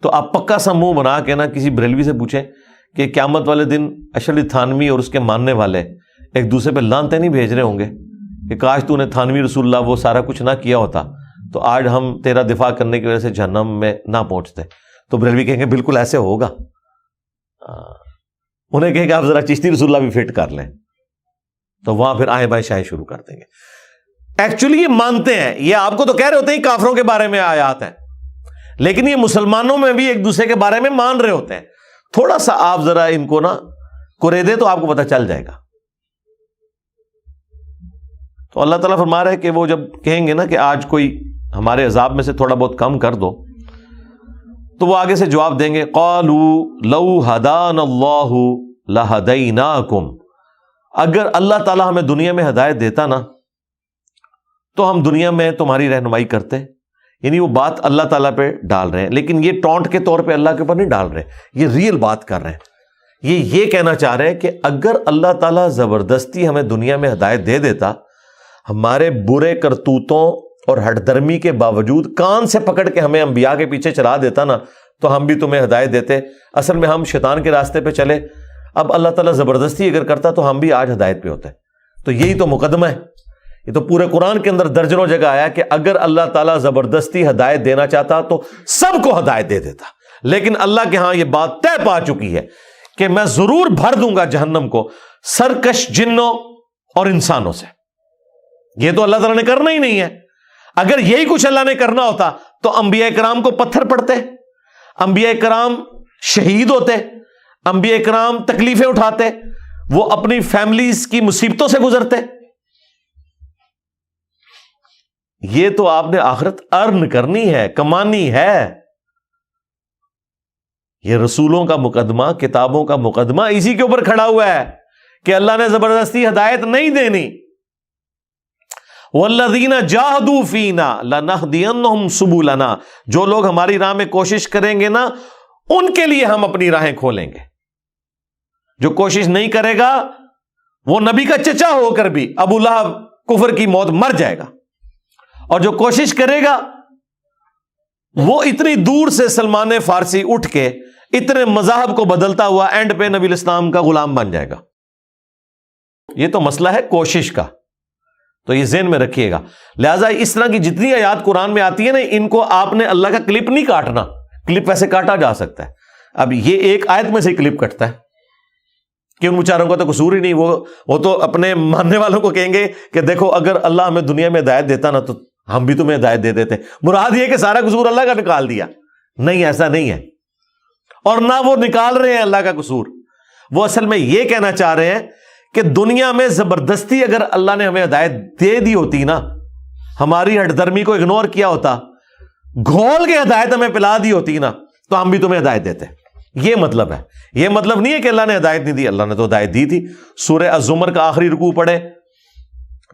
تو آپ پکا سا منہ بنا کے نا کسی بریلوی سے پوچھیں کہ قیامت والے دن اشرف تھانوی اور اس کے ماننے والے ایک دوسرے پہ لانتے نہیں بھیج رہے ہوں گے کہ کاش تو نے تھانوی رسول اللہ وہ سارا کچھ نہ کیا ہوتا تو آج ہم تیرا دفاع کرنے کی وجہ سے جہنم میں نہ پہنچتے؟ تو بریلوی کہیں گے بالکل ایسے ہوگا۔ انہیں کہیں گے آپ ذرا چشتی رسول اللہ بھی فٹ کر لیں، تو وہاں پھر آئیں بائیں شائیں شروع کر دیں گے۔ ایکچولی یہ مانتے ہیں، یہ آپ کو تو کہہ رہے ہوتے ہیں کافروں کے بارے میں آیات ہیں، لیکن یہ مسلمانوں میں بھی ایک دوسرے کے بارے میں مان رہے ہوتے ہیں۔ تھوڑا سا آپ ذرا ان کو نا کرے دے تو آپ کو پتہ چل جائے گا۔ تو اللہ تعالیٰ فرما رہا ہے کہ وہ جب کہیں گے نا کہ آج کوئی ہمارے عذاب میں سے تھوڑا بہت کم کر دو، تو وہ آگے سے جواب دیں گے قالوا لو ہدانا اللہ لہدیناکم، اگر اللہ تعالیٰ ہمیں دنیا میں ہدایت دیتا نا تو ہم دنیا میں تمہاری رہنمائی کرتے. یعنی وہ بات اللہ تعالیٰ پہ ڈال رہے ہیں، لیکن یہ ٹونٹ کے طور پہ اللہ کے اوپر نہیں ڈال رہے، یہ ریئل بات کر رہے ہیں. یہ کہنا چاہ رہے ہیں کہ اگر اللہ تعالیٰ زبردستی ہمیں دنیا میں ہدایت دے دیتا، ہمارے برے کرتوتوں اور ہٹ درمی کے باوجود کان سے پکڑ کے ہمیں انبیاء کے پیچھے چلا دیتا نا، تو ہم بھی تمہیں ہدایت دیتے. اصل میں ہم شیطان کے راستے پہ چلے. اب اللہ تعالیٰ زبردستی اگر کرتا تو ہم بھی آج ہدایت پہ ہوتے. تو یہی تو مقدمہ ہے. یہ تو پورے قرآن کے اندر درجنوں جگہ آیا کہ اگر اللہ تعالیٰ زبردستی ہدایت دینا چاہتا تو سب کو ہدایت دے دیتا. لیکن اللہ کے ہاں یہ بات طے پا چکی ہے کہ میں ضرور بھر دوں گا جہنم کو سرکش جنوں اور انسانوں سے. یہ تو اللہ تعالیٰ نے کرنا ہی نہیں ہے. اگر یہی کچھ اللہ نے کرنا ہوتا تو انبیاء کرام کو پتھر پڑتے، انبیاء کرام شہید ہوتے، انبیاء کرام تکلیفیں اٹھاتے، وہ اپنی فیملیز کی مصیبتوں سے گزرتے. یہ تو آپ نے آخرت ارن کرنی ہے، کمانی ہے. یہ رسولوں کا مقدمہ، کتابوں کا مقدمہ اسی کے اوپر کھڑا ہوا ہے کہ اللہ نے زبردستی ہدایت نہیں دینی. والذین جاہدوا فینا لنہدینہم سبلنا، جو لوگ ہماری راہ میں کوشش کریں گے نا ان کے لیے ہم اپنی راہیں کھولیں گے. جو کوشش نہیں کرے گا وہ نبی کا چچا ہو کر بھی ابو لہب کفر کی موت مر جائے گا، اور جو کوشش کرے گا وہ اتنی دور سے سلمان فارسی اٹھ کے اتنے مذاہب کو بدلتا ہوا اینڈ پہ نبی الاسلام کا غلام بن جائے گا. یہ تو مسئلہ ہے کوشش کا، تو یہ ذہن میں رکھیے گا. لہٰذا اس طرح کی جتنی آیات قرآن میں آتی ہے نا، ان کو آپ نے اللہ کا کلپ نہیں کاٹنا. کلپ ویسے کاٹا جا سکتا ہے، اب یہ ایک آیت میں سے کلپ کٹتا ہے کہ ان بیچاروں کا تو قصور ہی نہیں. وہ تو اپنے ماننے والوں کو کہیں گے کہ دیکھو اگر اللہ ہمیں دنیا میں ہدایت دیتا نا تو ہم بھی تمہیں ہدایت دے دیتے. مراد یہ کہ سارا قصور اللہ کا نکال دیا. نہیں، ایسا نہیں ہے. اور نہ وہ نکال رہے ہیں اللہ کا قصور. وہ اصل میں یہ کہنا چاہ رہے ہیں کہ دنیا میں زبردستی اگر اللہ نے ہمیں ہدایت دے دی ہوتی نا، ہماری ہٹ درمی کو اگنور کیا ہوتا، گھول کے ہدایت ہمیں پلا دی ہوتی نا، تو ہم بھی تمہیں ہدایت دیتے. یہ مطلب ہے. یہ مطلب نہیں ہے کہ اللہ نے ہدایت نہیں دی. اللہ نے تو ہدایت دی تھی. سورہ الزمر کا آخری رکوع پڑھے،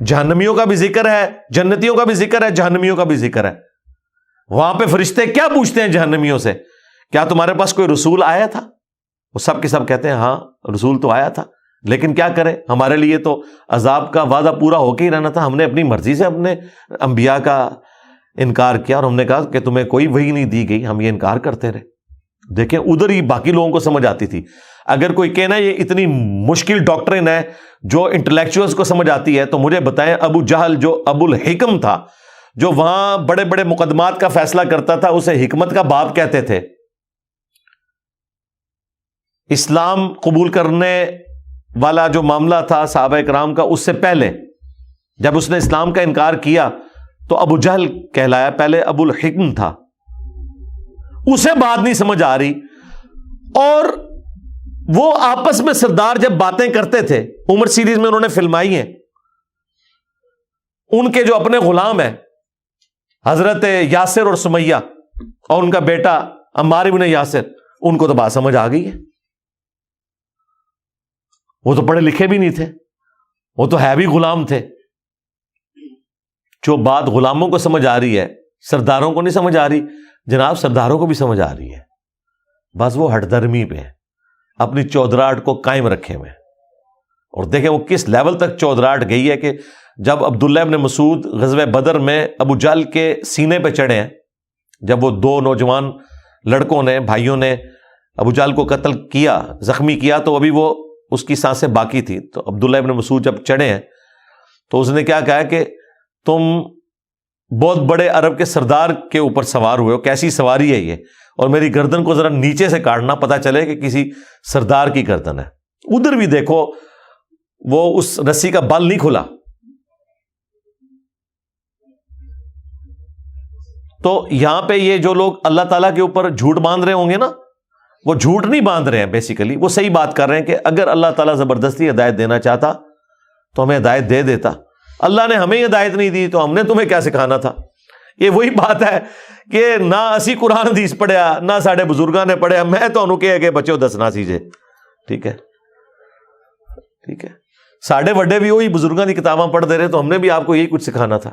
جہنمیوں کا بھی ذکر ہے، جنتیوں کا بھی ذکر ہے، جہنمیوں کا بھی ذکر ہے. وہاں پہ فرشتے کیا پوچھتے ہیں جہنمیوں سے؟ کیا تمہارے پاس کوئی رسول آیا تھا؟ وہ سب کے سب کہتے ہیں ہاں رسول تو آیا تھا، لیکن کیا کریں، ہمارے لیے تو عذاب کا وعدہ پورا ہو کے ہی رہنا تھا. ہم نے اپنی مرضی سے اپنے انبیاء کا انکار کیا، اور ہم نے کہا کہ تمہیں کوئی وحی نہیں دی گئی، ہم یہ انکار کرتے رہے. دیکھیں ادھر ہی باقی لوگوں کو سمجھ آتی تھی. اگر کوئی کہنا یہ اتنی مشکل ڈاکٹرن ہے جو انٹلیکچوئلز کو سمجھ آتی ہے، تو مجھے بتائیں ابو جہل جو ابو الحکم تھا، جو وہاں بڑے بڑے مقدمات کا فیصلہ کرتا تھا، اسے حکمت کا باپ کہتے تھے. اسلام قبول کرنے والا جو معاملہ تھا صحابہ کرام کا، اس سے پہلے جب اس نے اسلام کا انکار کیا تو ابو جہل کہلایا، پہلے ابو الحکم تھا. اسے بات نہیں سمجھ آ رہی، اور وہ آپس میں سردار جب باتیں کرتے تھے، عمر سیریز میں انہوں نے فلمائی ہیں، ان کے جو اپنے غلام ہیں حضرت یاسر اور سمیہ اور ان کا بیٹا عمار بن یاسر، ان کو تو بات سمجھ آ گئی ہے. وہ تو پڑھے لکھے بھی نہیں تھے، وہ تو ہے بھی غلام تھے. جو بات غلاموں کو سمجھ آ رہی ہے سرداروں کو نہیں سمجھ آ رہی. جناب سرداروں کو بھی سمجھ آ رہی ہے، بس وہ ہٹ درمی پہ اپنی چودراہٹ کو قائم رکھے ہوئے. اور دیکھیں وہ کس لیول تک چودراہٹ گئی ہے کہ جب عبداللہ ابن مسعود غزوہ بدر میں ابو جہل کے سینے پہ چڑھے ہیں، جب وہ دو نوجوان لڑکوں نے، بھائیوں نے ابو جہل کو قتل کیا، زخمی کیا، تو ابھی وہ اس کی سانسیں باقی تھی. تو عبداللہ ابن مسعود جب چڑھے ہیں تو اس نے کیا کہا کہ تم بہت بڑے عرب کے سردار کے اوپر سوار ہوئے ہو، کیسی سواری ہے یہ، اور میری گردن کو ذرا نیچے سے کاٹنا، پتہ چلے کہ کسی سردار کی گردن ہے. ادھر بھی دیکھو وہ اس رسی کا بل نہیں کھلا. تو یہاں پہ یہ جو لوگ اللہ تعالیٰ کے اوپر جھوٹ باندھ رہے ہوں گے نا، وہ جھوٹ نہیں باندھ رہے ہیں، بیسیکلی وہ صحیح بات کر رہے ہیں کہ اگر اللہ تعالیٰ زبردستی ہدایت دینا چاہتا تو ہمیں ہدایت دے دیتا. اللہ نے ہمیں ہدایت نہیں دی تو ہم نے تمہیں کیا سکھانا تھا. یہ وہی بات ہے کہ نہ اسی قرآن حدیث پڑھیا، نہ ساڈے بزرگاں نے پڑھیا. میں تو انہوں کہ بچوں دسنا سیجے، ٹھیک ہے ٹھیک ہے. ساڈے وڈے بھی وہی بزرگاں کی کتاباں پڑھ دے رہے، تو ہم نے بھی آپ کو یہی کچھ سکھانا تھا.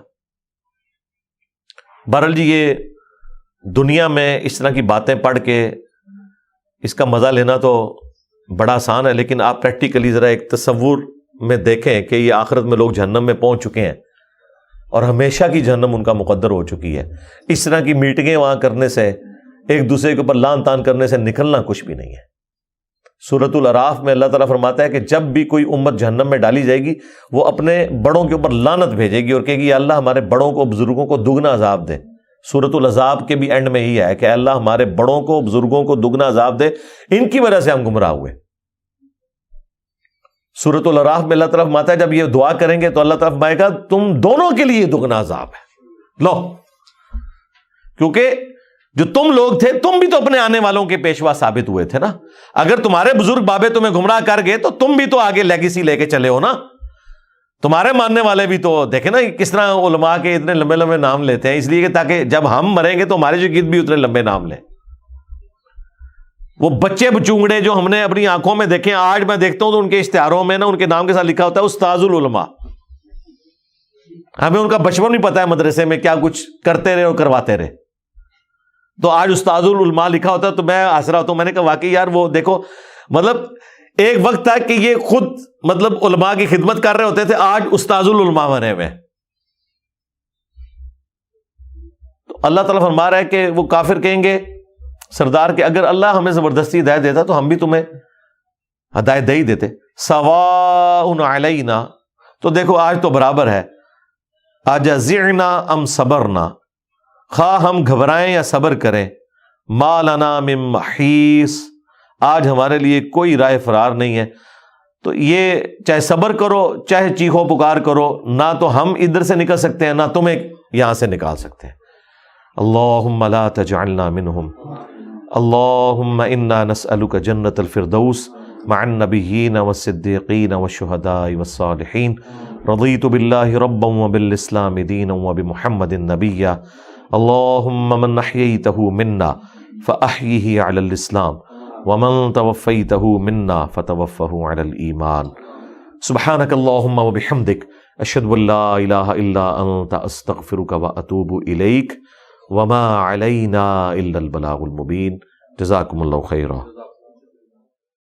بہرحال جی یہ دنیا میں اس طرح کی باتیں پڑھ کے اس کا مزہ لینا تو بڑا آسان ہے، لیکن آپ پریکٹیکلی ذرا ایک تصور میں دیکھیں کہ یہ آخرت میں لوگ جہنم میں پہنچ چکے ہیں اور ہمیشہ کی جہنم ان کا مقدر ہو چکی ہے. اس طرح کی میٹنگیں وہاں کرنے سے، ایک دوسرے کے اوپر لان تان کرنے سے نکلنا کچھ بھی نہیں ہے. سورۃ الاعراف میں اللہ تعالیٰ فرماتا ہے کہ جب بھی کوئی امت جہنم میں ڈالی جائے گی وہ اپنے بڑوں کے اوپر لعنت بھیجے گی اور کہے گی یا اللہ ہمارے بڑوں کو بزرگوں کو دگنا عذاب دے. سورۃ الاحزاب کے بھی اینڈ میں ہی ہے کہ اللہ ہمارے بڑوں کو بزرگوں کو دگنا عذاب دے، ان کی وجہ سے ہم گمراہ ہوئے. سورۃ الاعراف میں اللہ تعالیٰ فرماتا ہے جب یہ دعا کریں گے تو اللہ تعالیٰ فرمائے گا تم دونوں کے لیے دگنا عذاب ہے. لو، کیونکہ جو تم لوگ تھے تم بھی تو اپنے آنے والوں کے پیشوا ثابت ہوئے تھے نا. اگر تمہارے بزرگ بابے تمہیں گمراہ کر گئے تو تم بھی تو آگے لیگیسی لے کے چلے ہو نا. تمہارے ماننے والے بھی تو دیکھیں نا کس طرح علماء کے اتنے لمبے لمبے نام لیتے ہیں، اس لیے کہ تاکہ جب ہم مریں گے تو ہمارے شاگرد بھی اتنے لمبے نام لیں. وہ بچے بچونگڑے جو ہم نے اپنی آنکھوں میں دیکھے، آج میں دیکھتا ہوں تو ان کے اشتہاروں میں نا ان کے نام کے ساتھ لکھا ہوتا ہے استاذ العلماء. ہمیں ان کا بچپن بھی پتا ہے مدرسے میں کیا کچھ کرتے رہے اور کرواتے رہے. تو آج استاذ العلماء لکھا ہوتا ہے تو میں ہنس رہا ہوتا ہوں. میں نے کہا واقعی یار وہ دیکھو، مطلب ایک وقت تھا کہ یہ خود مطلب علماء کی خدمت کر رہے ہوتے تھے، آج استاذ العلماء بنے ہوئے. تو اللہ تعالیٰ فرما رہا ہے کہ وہ کافر کہیں گے سردار کہ اگر اللہ ہمیں زبردستی ہدایت دیتا تو ہم بھی تمہیں ہدایت دے ہی دیتے. سواء علینا، تو دیکھو آج تو برابر ہے. اجزعنا ام صبرنا، خواہ ہم گھبرائیں یا صبر کریں. ما لنا من محیص، آج ہمارے لیے کوئی رائے فرار نہیں ہے. تو یہ چاہے صبر کرو چاہے چیخو پکار کرو، نہ تو ہم ادھر سے نکل سکتے ہیں نہ تمہیں یہاں سے نکال سکتے ہیں. اللہم لا تجعلنا منہم، اللہم انا نسألک جنت الفردوس مع النبیین والصدیقین والشہداء والصالحین. رضیت باللہ ربا وبالاسلام دینا وبمحمد نبیا. اللہم من احییتہ منا فاحیہ علی الاسلام ومن توفیتہ منا فتوفہ علی الایمان. سبحانک اللہم وبحمدک اشہد ان لا الہ الا انت استغفرک واتوب الیک وما علینا الا البلاغ المبین. جزاکم اللہ خیرا.